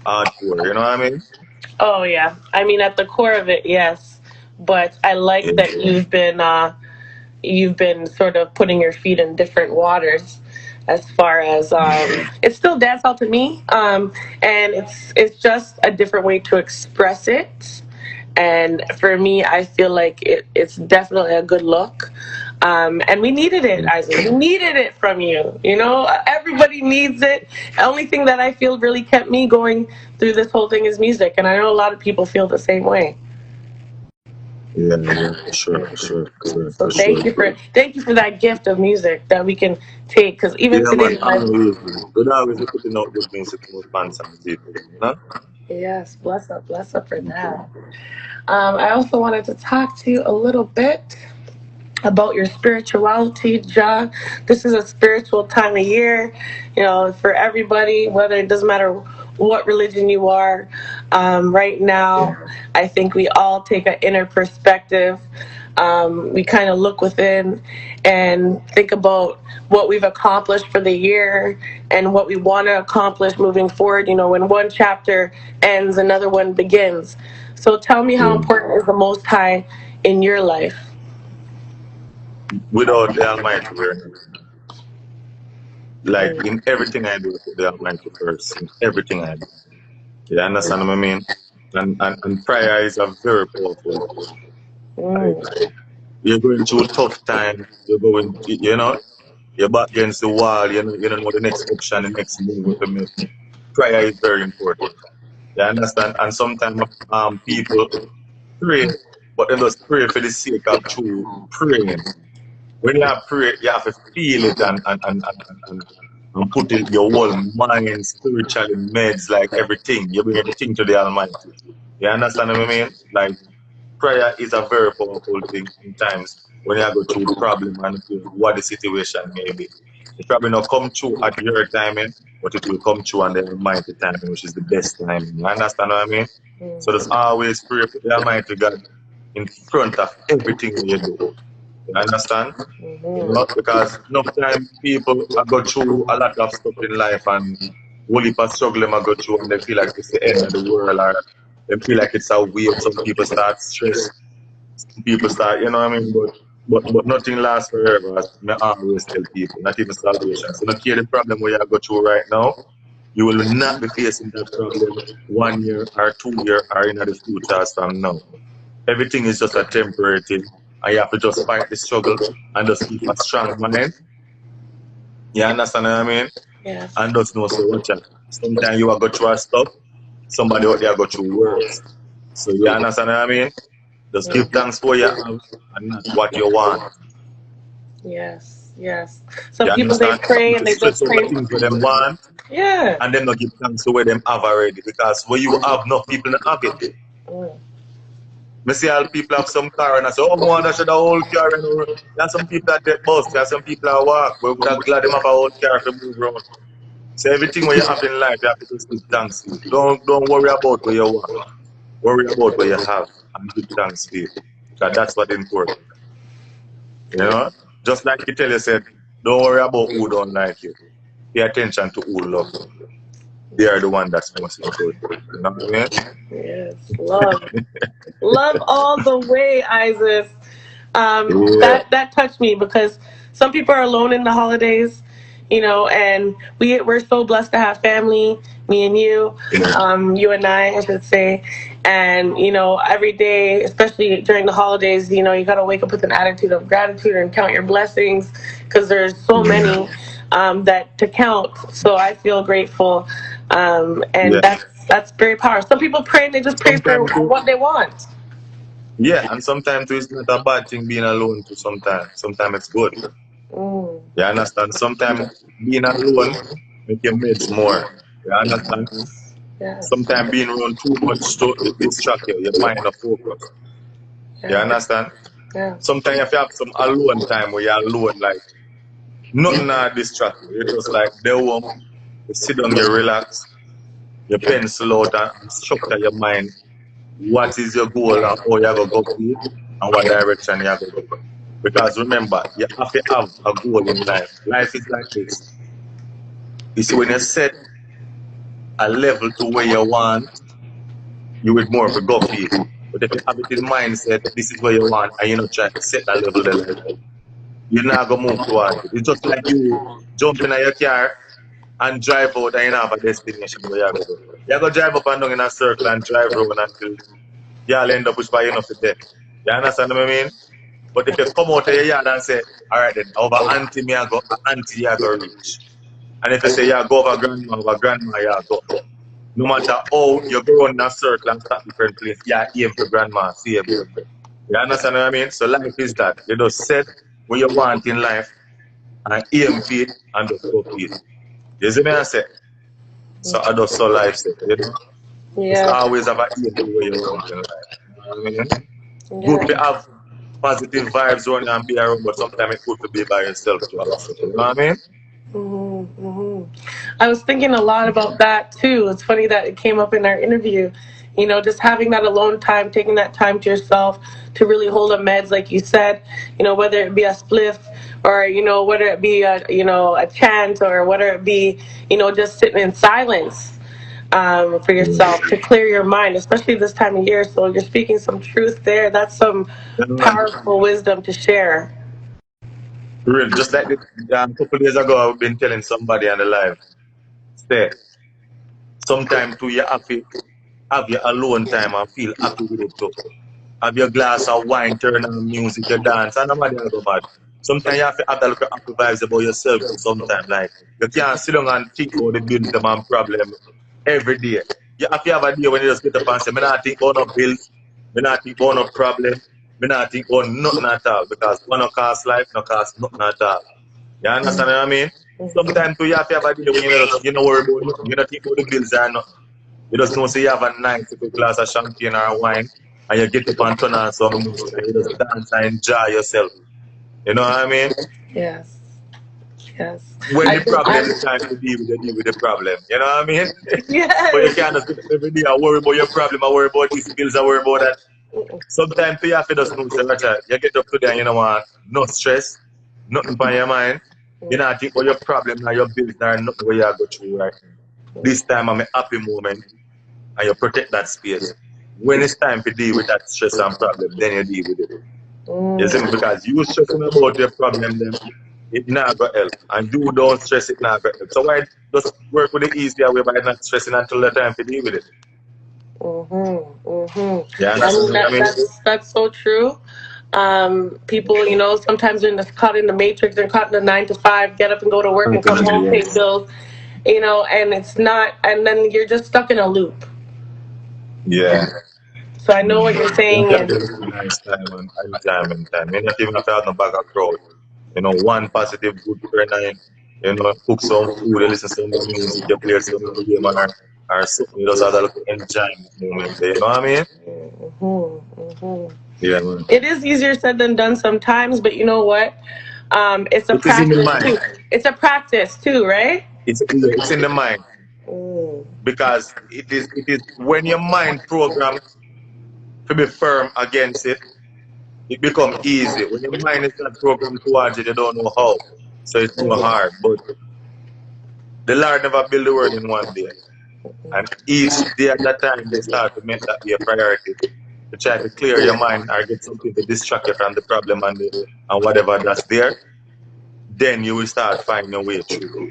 hardcore, you know what I mean? Oh yeah. I mean, at the core of it, yes. But I like Yeah. that you've been sort of putting your feet in different waters as far as it's still dancehall to me, and it's just a different way to express it. And for me, I feel like it's definitely a good look. And we needed it, Isaac. We needed it from you. Everybody needs it. The only thing that I feel really kept me going through this whole thing is music, and I know a lot of people feel the same way. Yeah, yeah, for sure, for sure, So for sure. thank you for that gift of music that we can take. Because even Yeah, man, today, always. Good always be putting out good music for fans and people, you know? yes, bless up for that. I also wanted to talk to you a little bit about your spirituality, Jah. This is a spiritual time of year, for everybody, whether it doesn't matter what religion you are. Right now, I think we all take an inner perspective. We kind of look within and think about what we've accomplished for the year and what we want to accomplish moving forward. When one chapter ends, another one begins. So tell me, how Yeah. important is the Most High in your life? Without the Almighty, we're nothing. Like in everything I do, I put the Almighty first. In everything I do. You understand what I mean? And prayer is a very powerful thing. Like Mm. you're going through tough time, you're back against the wall, you don't know the next option, the next move to make. Prayer is very important. You understand? And sometimes people pray, but they just pray for the sake of true praying. When you have pray, you have to feel it and put it, your whole mind, spiritually, meds, like everything. You bring everything to the Almighty. You understand what I mean? Like prayer is a very powerful thing sometimes when you go through problem and what the situation may be. It probably not come true at your timing, but it will come true on the Almighty timing, which is the best timing. You understand what I mean? So just always pray for the Almighty God in front of everything you do. You understand? Because enough time people go through a lot of stuff in life and whole heap of struggle them go through and they feel like it's the end of the world or they feel like it's a wave. Some people start stress, some people start, you know what I mean? But nothing lasts forever, as I always tell people, not even salvation. So not care the problem where you go through right now, you will not be facing that problem 1 year or 2 year or in the future as from now. everything is just a temporary thing. And you have to just fight the struggle and just keep a strong mind. You understand what I mean? Yes. And just know, so watch out. Sometimes you will go through a stuff, somebody out there go through worse. So you understand what I mean? Just give thanks for what you have and not what you want. Yes. Yes. Some You people, they understand? pray and People they stress just over pray. things where them want Yeah. and then not give thanks to where them have already. Because where you have, enough people don't have it. Mm. I see all people have some car and I say, oh, man, I should have a whole car. And there are some people that get bus, there are some people that walk. We would have glad them have a whole car to move around. So everything what you have in life, you have to just give thanks to. Don't worry about what you want. Worry about what you have and give thanks to it. Because that's what important. You know? Just like you tell you said, don't worry about who don't like you. Pay attention to who love you. They are the one that's most important. You know what I mean? Yes. Love. Love all the way, Isis. Yeah. That touched me because some people are alone in the holidays, and we're so blessed to have family, me and you, you and I should say, and every day, especially during the holidays, you got to wake up with an attitude of gratitude and count your blessings because there's so many that to count. So I feel grateful, and Yeah. that's very powerful. Some people pray and they just pray for Sometimes too. what they want. Yeah, and sometimes too, it's not a bad thing being alone too sometimes. Sometimes it's good. Mm. You understand? Sometimes being alone make your meds more. You understand? Yes. Sometimes being around too much to it distract you, your mind not focus. You Yeah. understand? Yeah. Sometimes if you have some alone time where you're alone, like nothing not distract you. You're just like there home, you sit down, you relax, you pencil out and structure your mind. What is your goal and how you gonna go for it and what direction you gonna go. Because remember, you have to have a goal in life. Life is like this. You see, when you set a level to where you want, you would more of a go for it. But if you have it in mindset, this is where you want, and you're not trying to set that level there like that, you're not gonna move towards it. It's just like you jump in your car and drive out and you don't have a destination where you're gonna go. You're gonna drive up and down in a circle and drive around until you'll end up with by enough to death. You understand what I mean? But if you come out of your yard and say, all right then, over auntie me I go, auntie you go reach. And if you say, yeah, go over grandma you go. No matter how you go around in a circle and start different place, you aim for grandma, same way. You understand what I mean? So life is that. You just set what you want in life and aim for it and just go for it. You see me I say? So I just saw life set, you know? Just Yeah. always have an aim for what you want in life. You know what I mean? Good to Yeah. have positive vibes around and be around, but sometimes it's good to be by yourself too also. You know what I mean? I was thinking a lot about that too. It's funny that it came up in our interview. Just having that alone time, taking that time to yourself to really hold up meds, like you said. Whether it be a spliff or whether it be a chant or whether it be just sitting in silence for yourself to clear your mind, especially this time of year. So you're speaking some truth there. That's some You know, man? powerful wisdom to share. Real. Just like a couple days ago, I've been telling somebody on the live, say, sometimes too, you have to have your alone time and feel happy with it too. Have your glass of wine, turn on music, you dance, and nobody will go mad. Sometimes you have to have that little happy vibes about yourself too sometimes. Like, you can't sit down and think about the bills, them and problem every day. You have to have a day when you just get up and say, me not think about no bills, me not think about no problem, me not think about nothing at all. Because one no cost life, no cost nothing at all. You understand what I mean? Sometimes too, you have to have a day when you don't worry about nothing, you don't think about the bills or nothing. You just know, say you have a nice little glass of champagne or wine, and you get up and turn on some music, and you just dance and enjoy yourself. You know what I mean? Yes. Yes. When I the think problem is time to deal with the problem. You know what I mean? But you yes. can't just get up every day and worry about your problem, I worry about these bills, I worry about that. Sometimes you have to just know, say, Richard, you get up today and you know what? No stress, nothing on your mind. You not think about your problem or your bills or nothing where you go through right now. This time I'm a happy moment and you protect that space. When it's time to deal with that stress and problem, then you deal with it. You see me? Because you stressing about your problem, then it not go help. And you don't stress it not go help. So why just work with the easier way by not stressing until the time to deal with it? Yeah, I understand mean what I mean? that's so true. People, sometimes when they're caught in the matrix, they're caught in the 9 to 5, get up and go to work and come Definitely, home, pay yes. bills, and it's not, and then you're just stuck in a loop. Yeah. So I know what you're You saying, have and to live nice time and time. You not even have to have no bag of crowd. One positive good friend and cook some food, you listen to some music, you play some game or something, you just have a little enjoyment moment there, you know what I mean? Yeah, man. it is easier said than done sometimes. But you know what? It's a It is in the practice mind. too. It's a practice too, right? It's in the mind. Because it is when your mind program to be firm against it, it become easy. When your mind is not programmed towards it, you don't know how. So it's more hard. But the Lord never built the world in one day. And each day at that time, you start to make that be a priority. To try to clear your mind or get something to distract you from the problem and whatever that's there, then you will start finding your way through.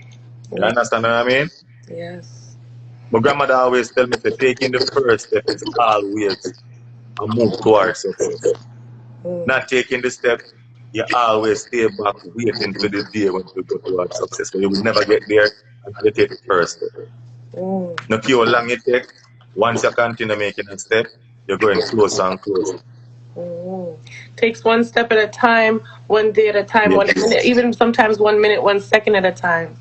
You understand what I mean? Yes. My grandmother always tell me that taking the first step is always a move towards success. Not taking the step, you always stay back waiting for the day when you go towards success. But you will never get there until you take the first step. No care how long it take, once you continue making a step, you're going closer and closer. Takes one step at a time, one day at a time, one Yes. minute, even sometimes 1 minute, 1 second at a time.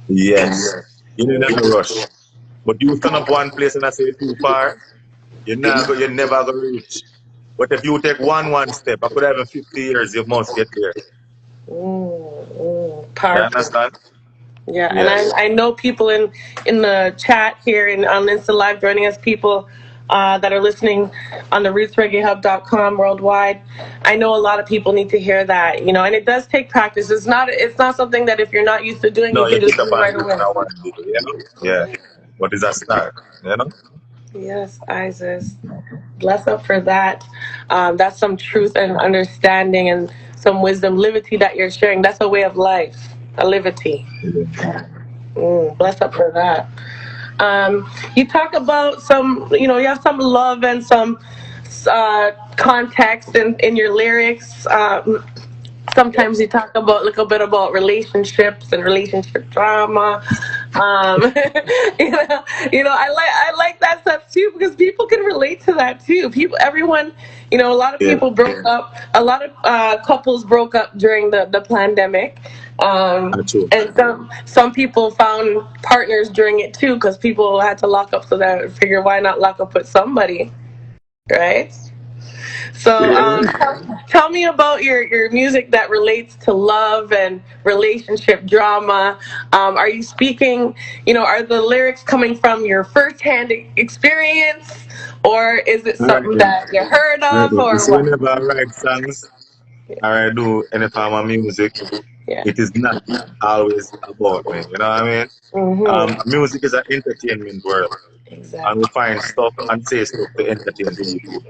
Yes. You need not rush. But you stand up one place and I say too far, you're never gonna reach. But if you take one step, I could have 50 years, you must get there. You Powerful. understand? Yeah, and Yes. I know people in the chat here and on Insta Live joining us, people that are listening on the rootsreggaehub.com worldwide. I know a lot of people need to hear that, and it does take practice. It's not something that if you're not used to doing, No, you you can get just up do and right do it away. in one day, Yeah. But it's a start, Yes, Isis. Bless up for that. That's some truth and understanding and some wisdom, liberty that you're sharing. That's a way of life, a liberty. Bless up for that. You talk about you have some love and some context in your lyrics. Sometimes you talk about a little bit about relationships and relationship drama. Um, I like that stuff too because people can relate to that too. Everyone, a lot of Yeah. people broke up. A lot of couples broke up during the pandemic. True. And some people found partners during it too because people had to lock up, so that figure why not lock up with somebody, right? So Yeah. tell me about your music that relates to love and relationship drama. Are you speaking, are the lyrics coming from your firsthand experience, or is it All right something then. that you heard All right of, then. You or see, what? whenever I write songs or I do any form of music, Yeah. it is not always about me. You know what I mean? Music is an entertainment world, and we Exactly. find stuff and say stuff to entertain people.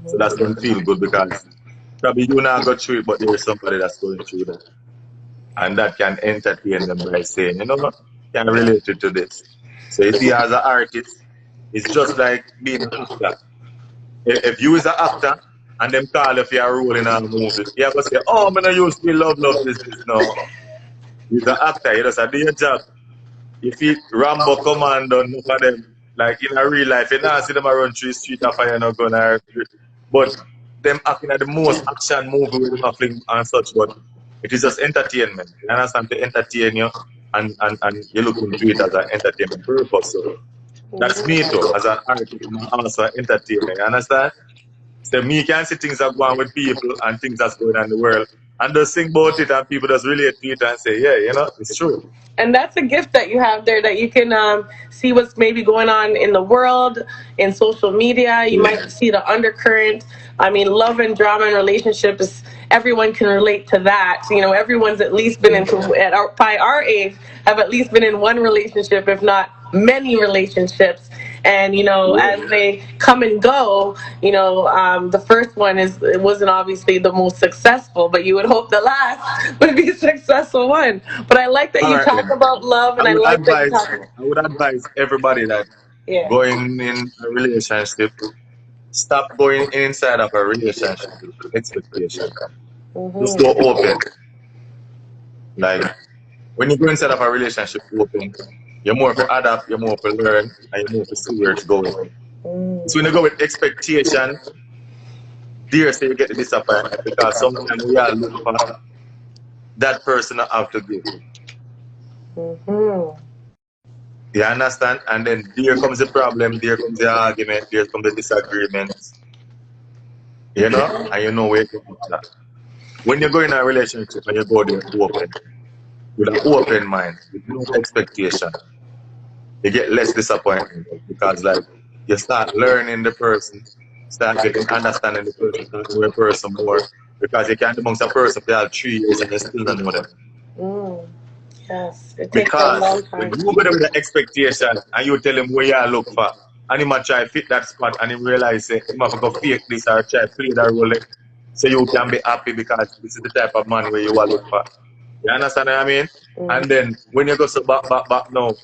So that's them feel good because probably you not go through it, but there is somebody that's going through that, and that can entertain them by saying, can relate it to this. So you see, as an artist, it's just like being an actor. If you is an actor and them call you for a role in a movie, you have to say, "Oh, man, I used to be love this." No, you're an actor. You just do your job. If you Rambo Commando, enough of them, like in a real life, you not see them a run through the street and fire no gun. But them acting at the most action movie with them a fling and such. But it is just entertainment. You understand? To entertain you, and you look into it as an entertainment purpose. So that's me too. As an artist, I'm also an entertainer. You understand? So me can see things that go on with people and things that's going on in the world, and just think about it, and people just relate to it and say, yeah, it's true. And that's a gift that you have there, that you can see what's maybe going on in the world, in social media. You Yeah. might see the undercurrent. I mean, love and drama and relationships, everyone can relate to that. Everyone's at least been into, by our age, have at least been in one relationship, if not many relationships. And Yeah. as they come and go, the first one it wasn't obviously the most successful, but you would hope the last would be a successful one. But I like that All you right talk then. about love, I and I would like that you advise talk about, I would advise everybody that going in a relationship, stop going inside of a relationship with expectation. Just go open. Like when you go inside of a relationship open, you're more to adapt, you're more to learn, and you're more to see where it's going. So when you go with expectation, dare say you get the disappointment because sometimes we all look for that person to have to give. You understand? And then there comes the problem, there comes the argument, there comes the disagreement. You know? And you know where it comes from. When you go in a relationship and you go there open, with an open mind, with no expectation, you get less disappointment because like you start learning the person, start getting understanding the person, start knowing the person more. Because you can't amongst a person for 3 years and you still don't know them. Yes, it takes Because a long time. when you go there with the expectation and you tell him where you look for, and he might try to fit that spot and he realize he might go fake this or try to play that role so you can be happy because this is the type of man where you want to look for. You understand what I mean? And then when you go so back now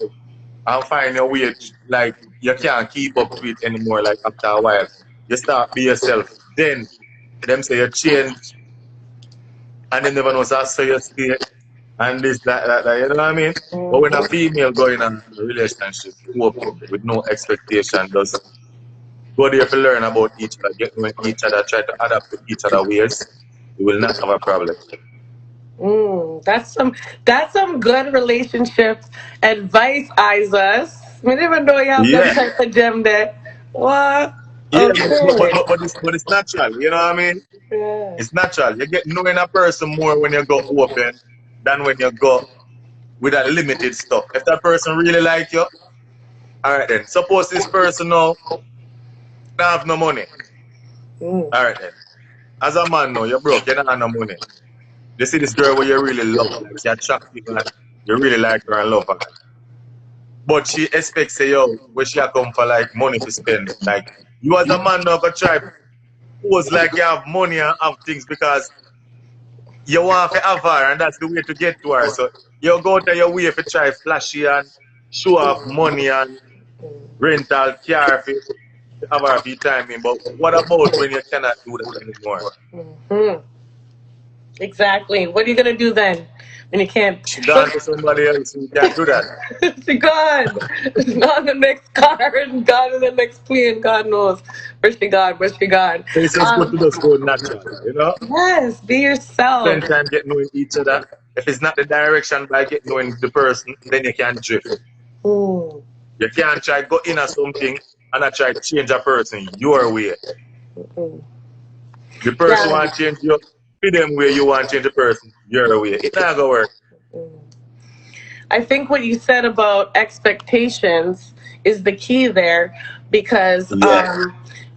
and find your way, like you can't keep up with it anymore, like after a while, you start be yourself. Then them say you change and they never know so you stay. And this, that, you know what I mean? But when a female going on a relationship open with no expectation, does go there to learn about each other, get to know each other, try to adapt to each other ways, you will not have a problem. That's some good relationship advice, EYESUS. I didn't even know you have that type of gem there. What? Yeah, Okay. but it's natural, you know what I mean? Yeah. It's natural. You get knowing a person more when you go open than when you go with a limited stuff. If that person really like you, alright then. Suppose this person now don't have no money. Alright then. As a man now, you're broke, you don't have no money. You see this girl where you really love, like she attractive and you really like her and love her. But she expects say, yo, where she come for like money to spend. Like you as a man now go try pose like you have money and have things because you want to have her and that's the way to get to her. So you go to your way to try flashy and show off money and rental car to have her for timing. But what about when you cannot do that anymore? Exactly. What are you gonna do then when you can't? She gone to somebody else who can't do that. She gone. On the next car and gone in the next plane. God knows where she gone. Where she gone. It's just good to just go natural, you know? Yes, be yourself. Spend time getting knowing each other. If it's not the direction by getting knowing the person, then you can drift. You can't try go in or something and I try to change a person your way. The person want to change you, be them way you want to change the person your way. It's not gonna work. I think what you said about expectations is the key there because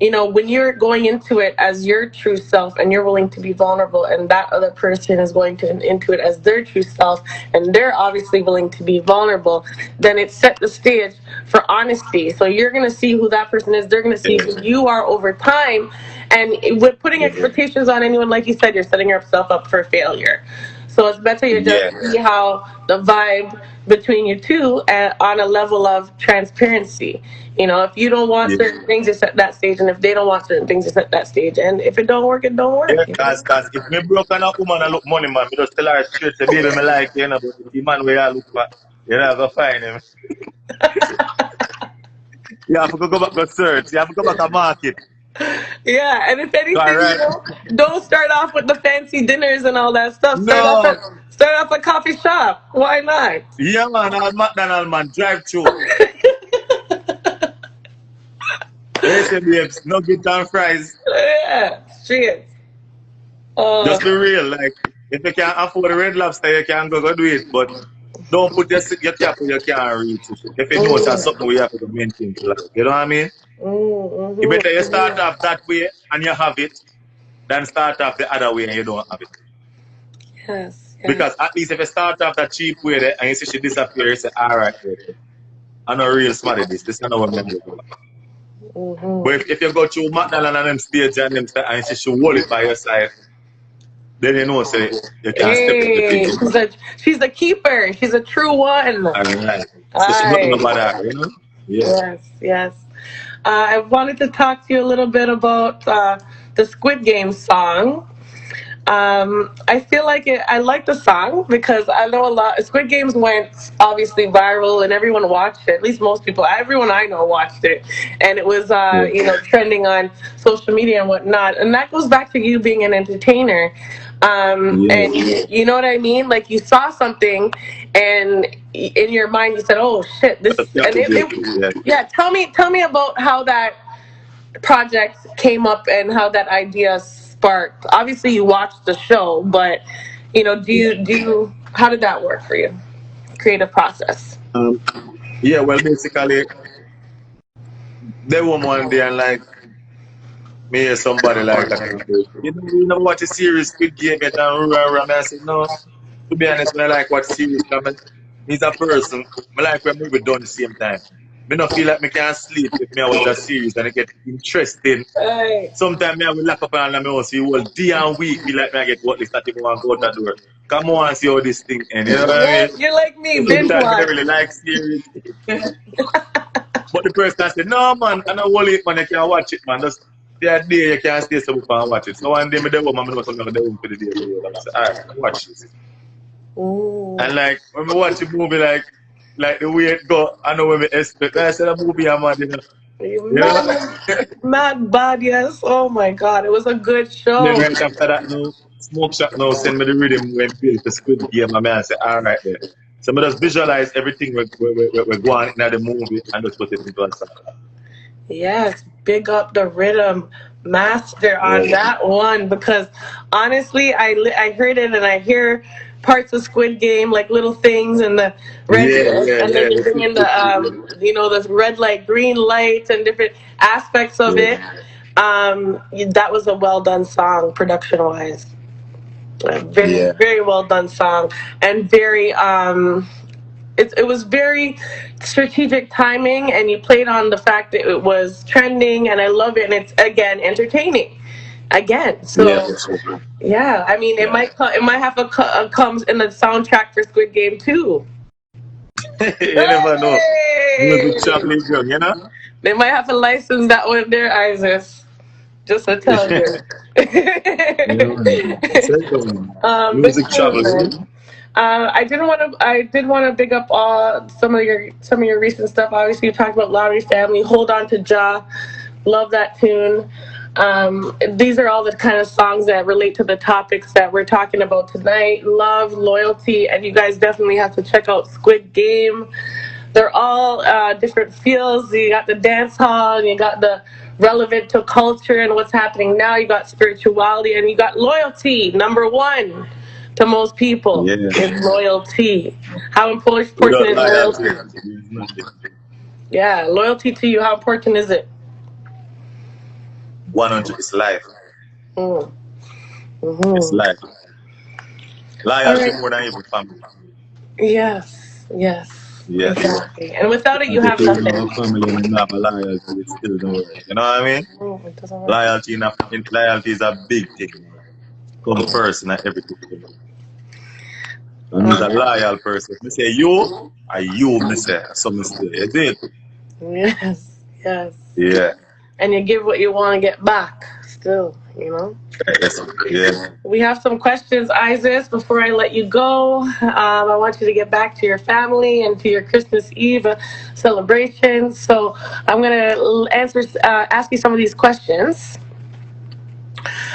you know, when you're going into it as your true self and you're willing to be vulnerable and that other person is going into it as their true self and they're obviously willing to be vulnerable, then it set the stage for honesty. So you're going to see who that person is. They're going to see who you are over time. And with putting expectations on anyone, like you said, you're setting yourself up for failure. So it's better you just see how the vibe between you two on a level of transparency. You know, if you don't want certain things, you set that stage, and if they don't want certain things, you set that stage. And if it don't work, it don't work. Yeah, because if me broke on a woman and look money, man, me just tell her straight, say, baby, me like you, know, but if the man where I look for, you're not going to find him. You have to go back to search. You have to go back to market. Yeah, and if anything, you know, don't start off with the fancy dinners and all that stuff. Start off a coffee shop. Why not? Yeah, man, all McDonald's, man, drive through. They say, babes, nugget and fries. Yeah, straight. Just be real, like, if you can't afford a Red Lobster, you can go do it, but don't put your cap where you can't reach it. If you know that's something we have to maintain, like, you know what I mean? You better you start off that way and you have it, than start off the other way and you don't have it. Yes. Because at least if you start off that cheap way there and you see she disappear, you say, alright, I'm not real smart at this. This is not what I'm going to do. But if you go through McDonald's and them stage and them and you see she hold it by your side, then you know say you can't step in the she's a keeper. She's a true one. Alright. So she's not about that, you know? Yes, yes. I wanted to talk to you a little bit about the Squid Game song. I feel like I like the song because I know a lot. Squid Games went obviously viral and everyone watched it. At least most people, everyone I know watched it, and it was trending on social media and whatnot. And that goes back to you being an entertainer. And you know what I mean? Like you saw something, and in your mind you said, "Oh shit, this." And yeah. Tell me about how that project came up and how that idea sparked. Obviously, you watched the show, but how did that work for you? Creative process. Yeah, well, basically, they were one day and like me or somebody like that. You never watch a series, Squid Game, get and run. I said, no, to be honest, when I like watch series, he's a person, I like when movie done the same time. Me not feel like me can't sleep if me I watch a series and I get interesting. Right. Sometimes I will lock up and I will see whole day and week feel like me I get what list that people want to go out the door. Come on and see how this thing end. You know what I mean? You're like me, binge Sometimes I watch. don't really like series. But the person said, no man, I don't want it man, you can't watch it man. Just the day you can't stay somewhere and watch it. So one day me the woman, I know something the home for the day. I said, alright, watch this. Ooh. And like when we watch a movie like the way it go, I know when we expect. I said a movie I'm mad, Mad bad, yes. Oh my god, it was a good show. Then right after that now, Smoke Shop now send me the rhythm when build the Squid Game and I say, alright there. So I just visualize everything we're going in the movie and just put it into a song. Yes, big up the rhythm master on that one because honestly, I heard it and I hear parts of Squid Game like little things and the red and then you bring in the the red light, green light and different aspects of it. That was a well done song production wise. Very very well done song and very it was very strategic timing, and you played on the fact that it was trending, and I love it, and it's again entertaining. Again, so I mean, it might have a comes in the soundtrack for Squid Game too. You never know. Music traveling young, you know. They might have to license that one there, Isis. Just to tell you. Music traveling. I did want to big up some of your recent stuff. Obviously, you talked about Lowry Family. Hold on to Ja. Love that tune. These are all the kind of songs that relate to the topics that we're talking about tonight. Love, loyalty, and you guys definitely have to check out Squid Game. They're all different feels. You got the dance hall, and you got the relevant to culture and what's happening now. You got spirituality, and you got loyalty. Number one to most people is loyalty. How important is loyalty? Yeah, loyalty to you. How important is it? 100 is life. Mm-hmm. It's life. Loyalty more than even family. Yes. Exactly. And without it, you have nothing. Family and not loyalty, it still don't work. You know what I mean? It doesn't work. Loyalty is a big thing. Come first in everything. And he's a loyal person. Me say you, or you, me say. So me say, is it? Yes. Yeah. And you give what you want to get back still, you know? Yeah. We have some questions, Isis, before I let you go. I want you to get back to your family and to your Christmas Eve celebration. So I'm going to ask you some of these questions.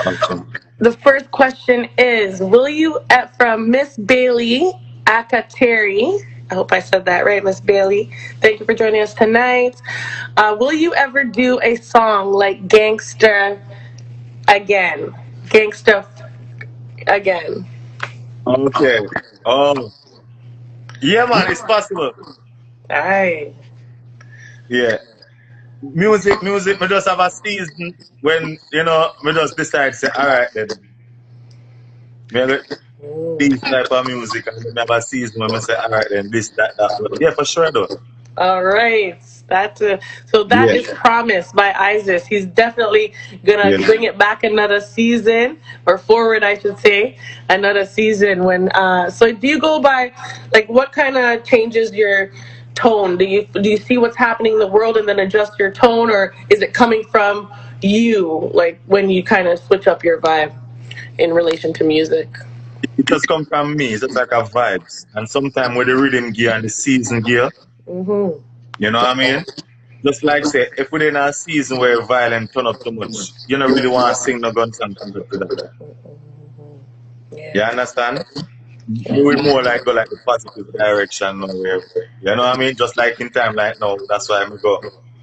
Okay. The first question is, will you, from Miss Bailey Akateri, I hope I said that right, Miss Bailey. Thank you for joining us tonight. Will you ever do a song like Gangsta Again? Gangsta Again. Okay. Yeah, man, it's possible. Aye. Yeah. Music, we just have a season when, we just decide to say, all right, then. We have these type of music, and we have a season when we say, all right, then, this, that. Yeah, for sure, though. All right. So that is promised by Isis. He's definitely gonna bring it back another season, or forward, I should say, another season. So do you go by, like, what kind of changes your tone? Do you see what's happening in the world and then adjust your tone, or is it coming from you, like when you kind of switch up your vibe in relation to music? It just come from me. It's just like a vibes. And sometimes with the rhythm gear and the season gear, Mm-hmm. you know what I mean? Just like say, if we're in a season where violence turn up too much, you don't really want to sing no gun song compared to that. You Yeah. understand? Yeah. We more like go like the positive direction now where, you know what I mean? Just like in time like now, that's why we go.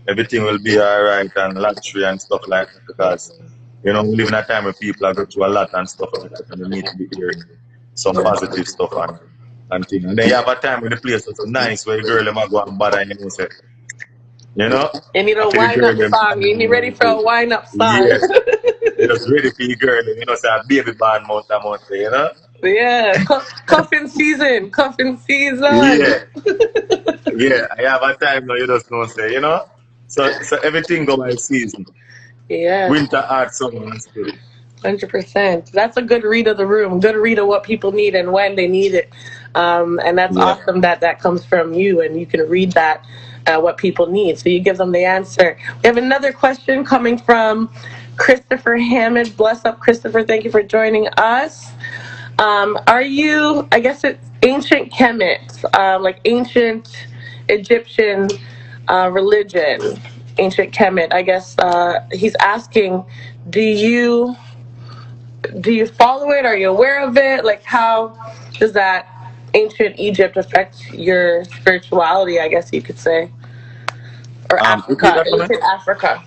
Everything will be alright and luxury and stuff like that because you know we live in a time where people are going through a lot and stuff like that and they need to be hearing some positive stuff and thing. And then you have a time when the place is nice where the girl them a go and bother and you know say, you know, You need I a feel the wind girl up them song. You need ready for a wind up song. yeah. You're just ready for your girl, you know, say a baby band month, you know? Yeah, cuffing season, cuffing season. Yeah. Yeah, I have a time now, you just know, say, you know? So everything go by season. Yes. Winter, hot, summer, and spring. 100%. That's a good read of the room. Good read of what people need and when they need it. And that's Yeah. awesome that that comes from you and you can read that, what people need. So you give them the answer. We have another question coming from Christopher Hammond. Bless up, Christopher. Thank you for joining us. Are you, I guess it's ancient Kemet, like ancient Egyptian religion, ancient Kemet? I guess he's asking, do you do you follow it? Are you aware of it? Like, how does that ancient Egypt affect your spirituality, I guess you could say? Or Repeat Africa, that for me. ancient Africa.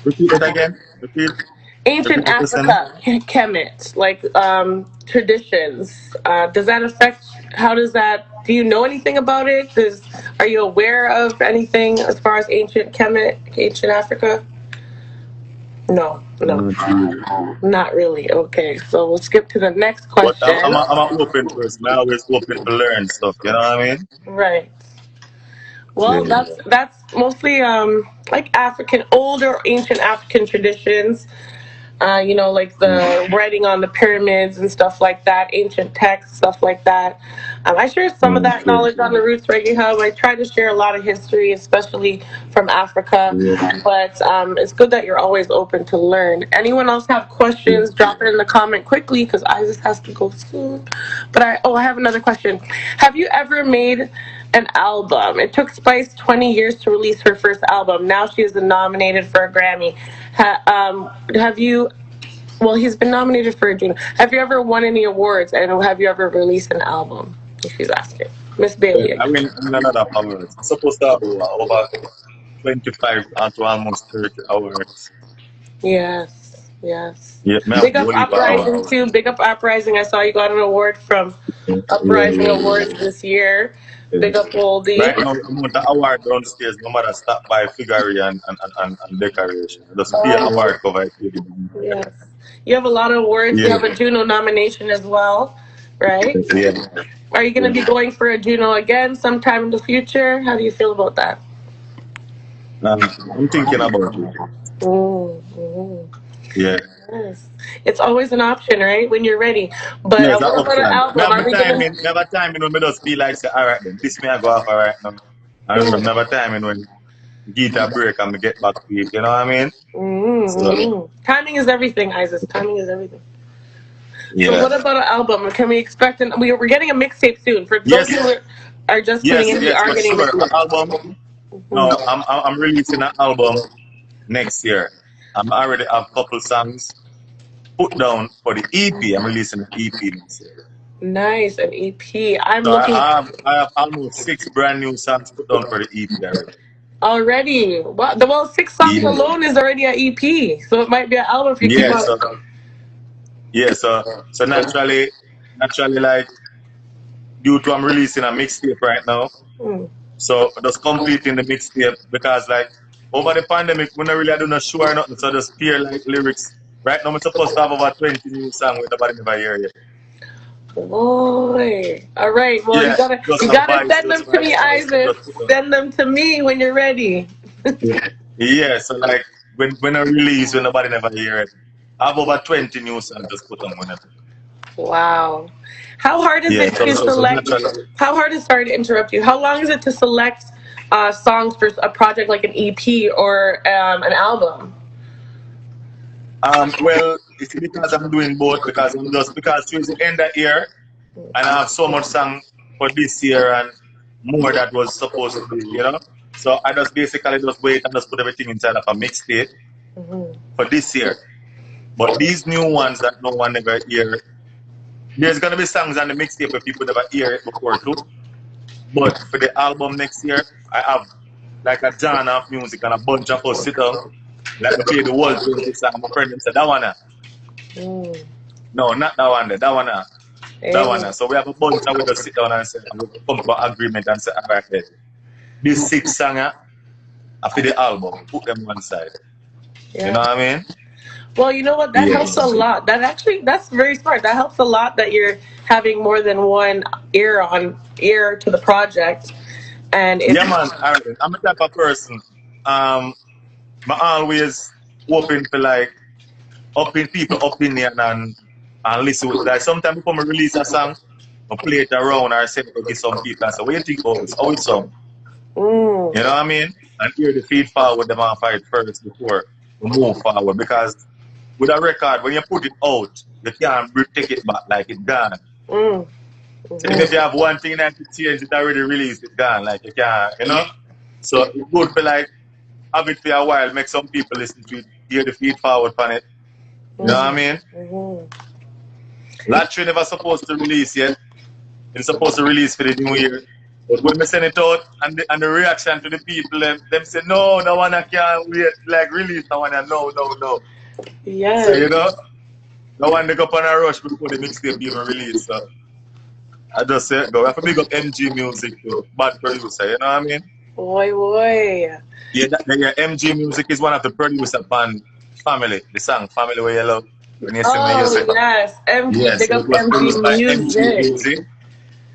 Repeat that again. Repeat Ancient the question. Africa, Kemet, like traditions. Does that affect, how does that, do you know anything about it? Are you aware of anything as far as ancient Kemet, ancient Africa? No, no. Not really. Not really. Okay, so we'll skip to the next But question. I'm an open person. I always open to learn stuff, you know what I mean? Right. Well, Yeah. that's mostly like African, older ancient African traditions. Like the writing on the pyramids and stuff like that, ancient texts, stuff like that. I share some of that True. knowledge on the Roots Reggae Hub. I try to share a lot of history, especially from Africa. Yeah. But it's good that you're always open to learn. Anyone else have questions? Drop it in the comment quickly because Isis has to go soon. But I have another question. Have you ever made an album? It took Spice 20 years to release her first album. Now she is nominated for a Grammy. Have you? Well, he's been nominated for a Juno. Have you ever won any awards, and have you ever released an album? If she's asking, Miss Yeah, Bailey I again. mean, another awards. I'm supposed to have over 25 to almost 30 awards. Yes, yes. Yeah, me have Big up whole heap of Uprising awards. too. Big up Uprising. I saw you got an award from Yeah, Uprising yeah, Awards this year. yeah. Big up Oldie. Right now, I'm on the award downstairs. No matter stop by figure and decoration. Just be an award Oh, cover. yes. You have a lot of awards. You Yeah, have a Juno nomination as well, right? yeah. Are you going to be going for a Juno again sometime in the future? How do you feel about that? I'm thinking about it. Mm-hmm. Yeah. Yes. It's always an option, right? When you're ready. But Yeah, it's an what about an option. Me album? have Are my we gonna? timing. Me have a timing when me just feel like say, all right then, this me I go off all right now. And me have a timing when get a break and me get back to it. You know what I mean? So Timing is everything, Isis. Timing is everything. So yeah. what about an album? Can we expect? We're getting a mixtape soon. For those Yes, who are just tuning yes, in, we yes, are for getting a sure. An mixtape. album. No, I'm releasing an album next year. I'm already have a couple songs put down for the EP. I'm releasing an EP next year. Nice, an EP. I'm So looking I have almost 6 brand new songs put down for the EP already. already. Well, 6 songs Yeah. alone is already an EP, so it might be an album if you keep Yeah, on. so yeah, so naturally like due to I'm releasing a mixtape right now. Hmm. So just completing the mixtape because like over the pandemic we not really do no show or nothing, so just peer like lyrics. Right now I'm supposed to have over 20 new songs with nobody never hear yet. Boy. All right. Well, Yeah, just you a gotta vice, send them to me, Isis. just put them. Send them to me when you're ready. Yeah, so like when I release when nobody never hear it. I have over 20 new songs just put on whenever. Wow. How hard is Yeah, it to select? How hard is, sorry to interrupt you, how long is it to select songs for a project like an EP or an album? Well, it's because I'm doing both because towards the end of the year and I have so much song for this year and more that was supposed to be, So I just basically just wait and just put everything inside of a mixtape for this year. But these new ones that no one ever hear, there's gonna be songs on the mixtape where people never hear it before too. But for the album next year, I have like a genre of music and a bunch of us sit down, like we play the whole 20 song. My friend them said that one. No, not that one. That one. That one. So we have a bunch of we just sit down and say and we come to an agreement and say, all right, this 6 song after the album, put them one side. You know what I mean? Well, you know what? That helps a lot. That's very smart. That helps a lot that you're having more than one ear to the project. And yeah, man. I'm the type of person. I always open for like people opinion and listen with like sometimes before I release a song, I play it around or send it to get some people and say, what do you think about this? How it's song? You know what I mean? And hear the feed forward them and fight first before we move forward. Because with a record, when you put it out, you can't take it back like it's gone. So if you have one thing that you change, it already released, it's gone. Like you can't, So it's good for like have it for a while, make some people listen to it, hear the feed forward on it. You know what I mean? Latry never supposed to release yet. It's supposed to release for the new year. But when we send it out and the reaction to the people, them say, no, that one I can't wait, like release that one, no. Yeah. So, that one they go up on a rush before the mixtape even release. So I just say, go. We have to big up MG Music too, bad producer, you know what I mean? Boy. Yeah, MG Music is one of the producer band Family, the song Family Where You Love. When you see me, you say, yes, MG, yes, big it up was produced by MG Music.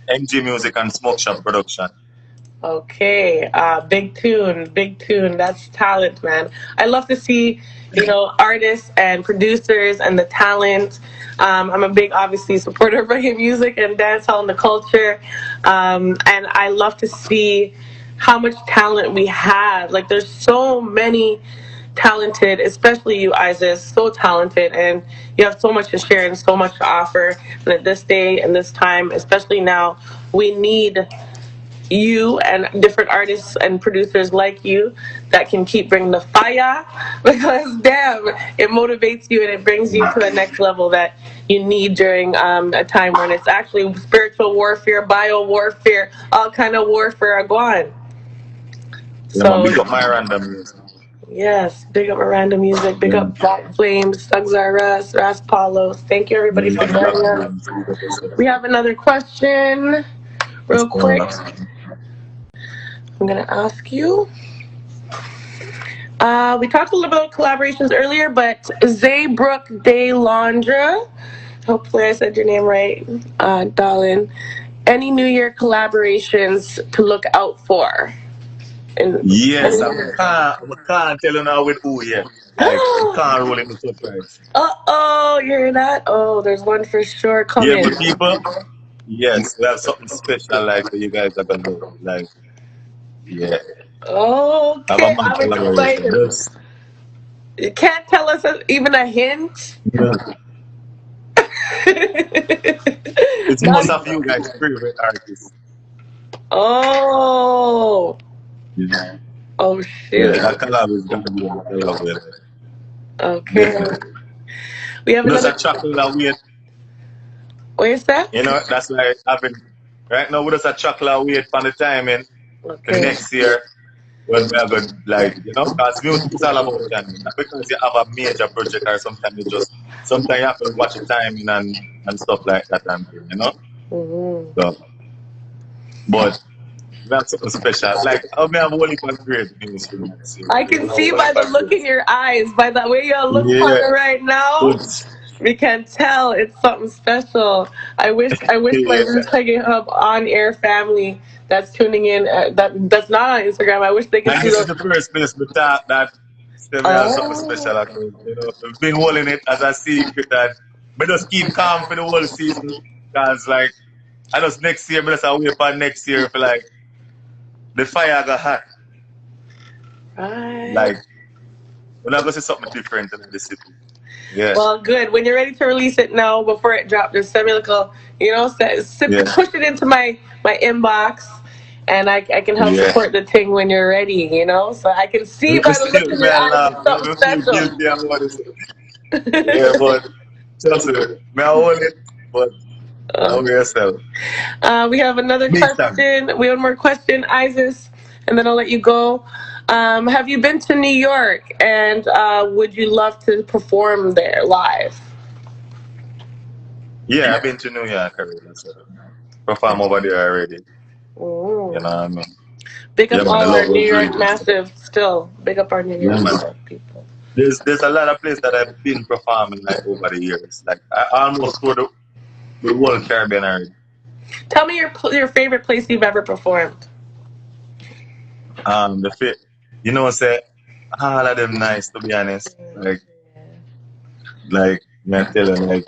MG Music and Smoke Shop Production. Okay, big tune. That's talent, man. I love to see, artists and producers and the talent. I'm a big, obviously, supporter of reggae music and dancehall and the culture. And I love to see how much talent we have. Like, there's so many talented, especially you, EYESUS, so talented, and you have so much to share and so much to offer. And at this day and this time, especially now, we need you and different artists and producers like you that can keep bringing the fire, because damn, it motivates you and it brings you to the next level that you need during a time when it's actually spiritual warfare, bio warfare, all kind of warfare are going. So big up my random music. Yes, big up Miranda Music, big up Black Flames, Thugs R Us, Ras Paulos. Thank you, everybody, for joining us. We have another question, real quick. I'm going to ask you. We talked a little bit about collaborations earlier, but Zaybrook De Londra, hopefully I said your name right, darling. Any New Year collaborations to look out for? Yes, I can't tell you now with who yet. Like, I can't roll in the surprise. You hear that? Oh, there's one for sure coming. Yeah, but people, yes, we have something special like you guys are gonna do. Like, yeah. Okay, I'm excited. You can't tell us even a hint? Yeah. It's most of you guys' favorite artists. Oh. Yeah. Oh, shoot. Yeah, that collab is gonna be a collab with it. Okay. Yeah. We have another chocolate weight. Where's that? That's why I've been right now with us a chocolate weight for the timing for next year. When we are good, like, because music is all about timing. Not because you have a major project or sometimes you have to watch the timing and stuff like that and So, but we have something special. Like, I have only one great news. I can see by the look in your eyes, by the way you look right now. We can tell it's something special. I wish my Reggae Hub on-air family that's tuning in, that's not on Instagram, I wish they could see this is the first place we thought that we have something special. We've been holding it as a secret that me just keep calm for the whole season. Because, like, I just next year, me just wait for next year for, like, the fire got hot. Right. Like, we're not going to see something different in the city. Yeah. Well, good. When you're ready to release it now, before it drops, just send me like a, push it into my inbox, and I can help support the thing when you're ready, So I can see by the look in your eyes it's something special. Guilty about it. Yeah, but just may I hold it, but know yourself. We have another question. We have one more question, EYESUS, and then I'll let you go. Have you been to New York, and would you love to perform there live? Yeah, I've been to New York already. So perform over there already. Ooh. You know what I mean? Big up all our New York massive still. Big up our New York massive people. There's a lot of places that I've been performing like over the years. Like I almost go to the whole Caribbean already. Tell me your favorite place you've ever performed. Say all of them nice, to be honest. Like I tell you, like,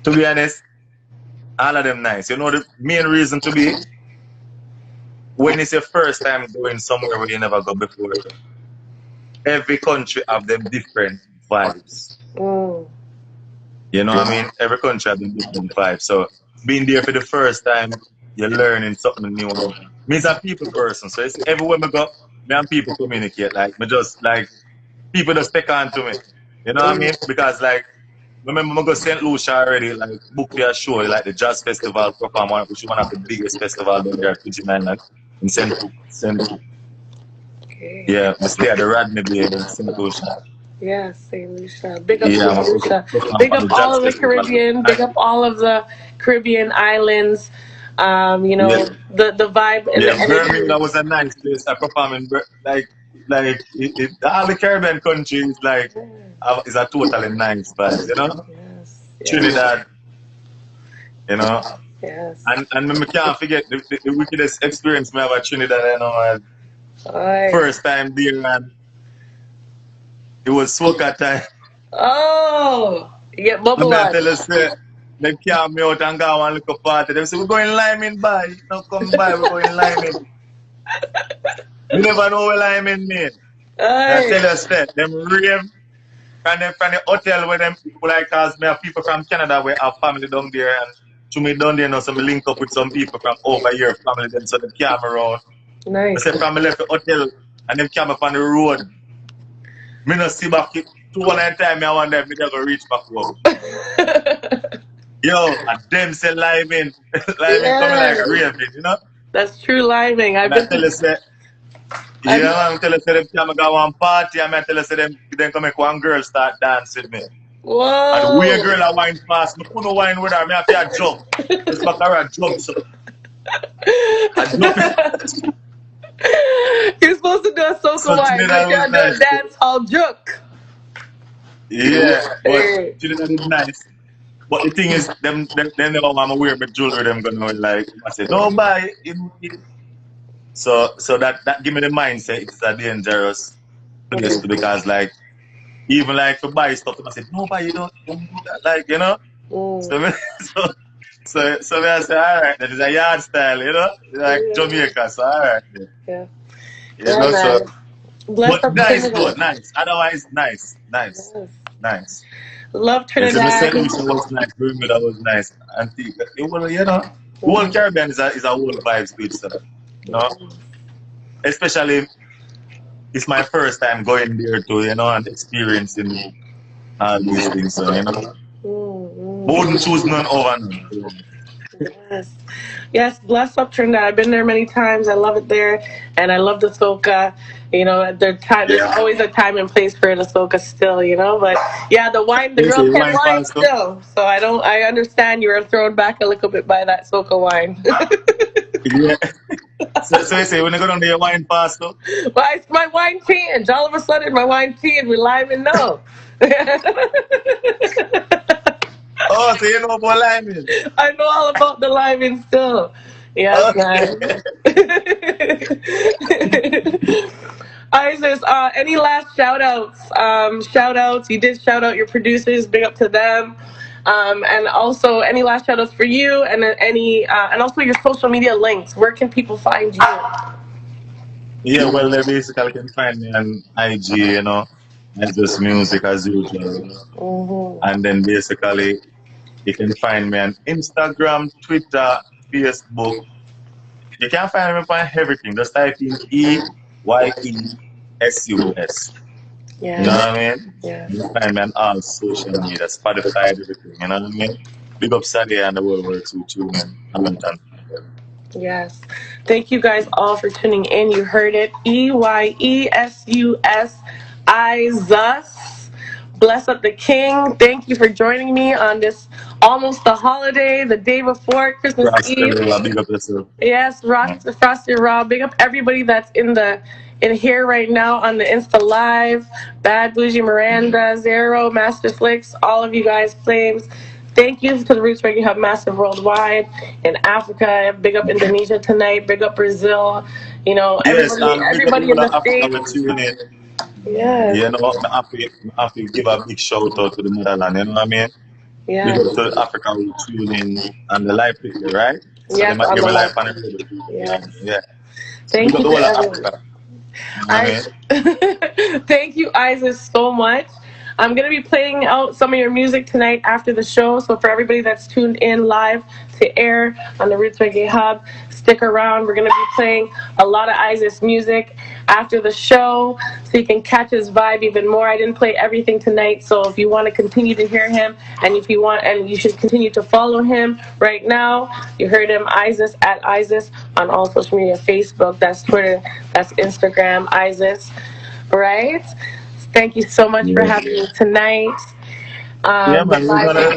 to be honest, all of them nice. You know the main reason to be when it's your first time going somewhere where you never go before. Every country have them different vibes. Mm. You know what I mean? Every country have them different vibes. So being there for the first time, you're learning something new. Me is a people person, so it's everywhere I go, me and people communicate. Like me just like people just take on to me. You know what I mean? Because like remember I go St. Lucia already, like book for a show, like the jazz festival perform, which is one of the biggest festivals down there at Fiji Island in St. Yeah, I stay at the Rodney Bay in St. Lucia. Yeah, St. Lucia. Big up St. Lucia. Big up all of the Caribbean. Big up all of the Caribbean islands. The vibe and the energy. Birmingham was a nice place. I perform in all the Caribbean countries is a totally nice vibe, Yes. Trinidad, Yes. And I can't forget the wickedest experience I have at Trinidad, First time there, man. It was soca time. Oh, you get bubble on. Tell us they carry me out and go and look a party. They say, we're going Lyman by. Don't come by, we're going Lyman. You never know where Lyman mean. I tell us that. Them rave from the hotel where them people like us, me have people from Canada where have family down there. And to me down there now, so me link up with some people from over here, family them, so they carry me around. Nice. I say from me left the hotel and them come up on the road. Me no see back 2 1 time I wonder if me never reach back home. Yo, and them say Lyman. Lyman coming like raving, That's true liming. I'm tell you say them come go one party and I tell you say them come make one girl start dance with me. Whoa. And the way girl a wine fast, me couldn't wine with her, me have to jump. Just back her a jump so. You're supposed to do a soca wine, but you're doing a dance hall juke. Yeah, but Trinidad is nice. But the thing is, them never want to wear my jewelry. Them gonna like I said, don't buy it. So that give me the mindset. It's a dangerous place because like even like to buy stuff, I said, no, buy you don't do that. Like So I say, all right, that is a yard style, like Jamaica. So all right, so. But nice, good, nice. Otherwise, nice. Love Trinidad. St. Lucia was nice. Bermuda was nice. Antigua, the whole Caribbean is a whole vibes to itself, Especially, it's my first time going there too, and experiencing all these things, so wouldn't choose none over none. Yes, bless up Trinidad. I've been there many times. I love it there, and I love the soca. There's always a time and place for the soca still, But yeah, the girl can wine still. So I understand you were thrown back a little bit by that soca wine. So you say when you go down to your wine pass though? Well, my wine change. All of a sudden, my wine change. We live and know. Oh, so you know about liming? I know all about the liming still. Yes, man. Isis, any last shout outs? Shout outs. You did shout out your producers. Big up to them. And also any last shout outs for you, and then and also your social media links. Where can people find you? Yeah, well, they basically can find me on IG, and just music as usual, And then basically, you can find me on Instagram, Twitter, Facebook. You can find me on everything. Just type in EYESUS. Yeah. You know what I mean? Yeah. You can find me on all social media, Spotify, everything. You know what I mean? Big up Sadia and the World War II too, man. Yes. Thank you guys all for tuning in. You heard it. EYESUS. EYESUS. Bless up the King. Thank you for joining me on this almost the holiday, the day before Christmas Eve. Big up yourself. Yes, Frosty Rob. Big up everybody that's in here right now on the Insta Live. Bad Bougie Miranda, Zero, Master Flicks, all of you guys, Flames. Thank you to the Roots Reggae Hub Massive Worldwide in Africa. Big up Indonesia tonight. Big up Brazil. Everybody in the States. Yeah. I have to give a big shout out to the motherland, you know what I mean? Yeah. Big up to Africa who tune in and the live picture, right? So yes, they might give a life on it. Yeah. Thank you to everyone. Thank you, Isis, so much. I'm going to be playing out some of your music tonight after the show. So for everybody that's tuned in live to air on the Roots Reggae Hub, stick around. We're going to be playing a lot of Isis music after the show so you can catch his vibe even more. I didn't play everything tonight, so if you want to continue to hear him and you should continue to follow him right now. You heard him, Isis, at Isis on all social media, Facebook, that's Twitter, that's Instagram, Isis, right? Thank you so much for having me tonight. Yeah, man, we're going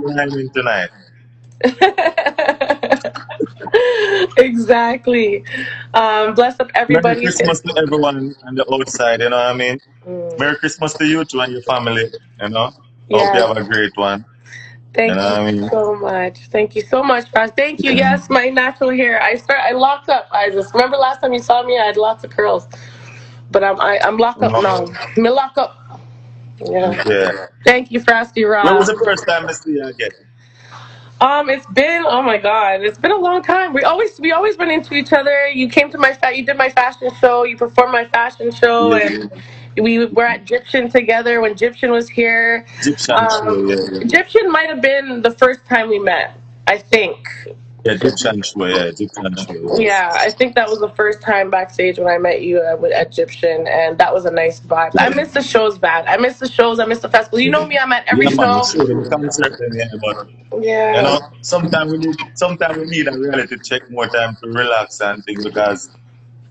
to line tonight. Exactly. Bless up everybody. Merry Christmas to everyone on the outside, you know what I mean? Merry Christmas to you too and your family, you know? Yes. Hope you have a great one. Thank you so much. Thank you so much, Josh. Thank you. Yes, my natural hair. I locked up, Isis. Remember last time you saw me, I had lots of curls. But I'm locked up now. Me lock up. Yeah. Thank you, Frosty Rob. When was the first time to see you again? It's been, oh my God, it's been a long time. We always run into each other. You came to you did my fashion show. You performed my fashion show, and we were at Egyptian together when Egyptian was here. Egyptian might have been the first time we met, I think. Yeah, Egyptian show. Yeah, I think that was the first time backstage when I met you at Egyptian, and that was a nice vibe. I miss the shows bad. I miss the shows. I miss the festival. You know me, I'm at every show. Yeah. You know, sometimes we need a reality check more time to relax and things because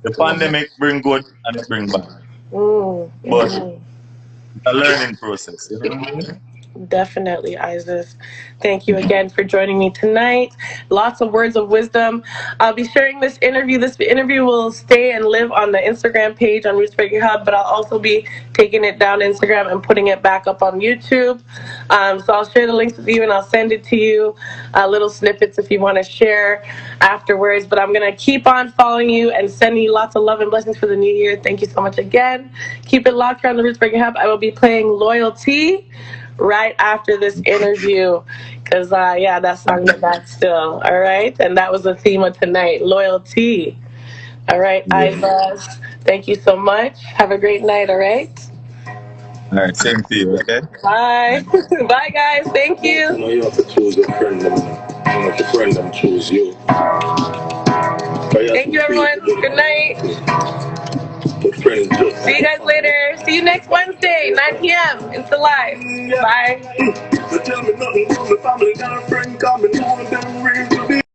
the pandemic bring good and it bring bad. But it's a learning process, you know what I mean? Definitely, Isis. Thank you again for joining me tonight. Lots of words of wisdom. I'll be sharing this interview. This interview will stay and live on the Instagram page on Roots Reggae Hub, but I'll also be taking it down Instagram and putting it back up on YouTube. So I'll share the links with you and I'll send it to you, little snippets if you want to share afterwards. But I'm going to keep on following you and sending you lots of love and blessings for the new year. Thank you so much again. Keep it locked here on the Roots Reggae Hub. I will be playing Loyalty right after this interview because that song is back still. All right, and that was the theme of tonight, loyalty. All right, Isis, thank you so much. Have a great night. All right, same to you. Okay, bye. Bye guys, thank you. You know you have to choose your friend, not your friend them choose you. Thank you everyone, good night. See you guys later. See you next Wednesday, 9 p.m. Insta Live. Bye.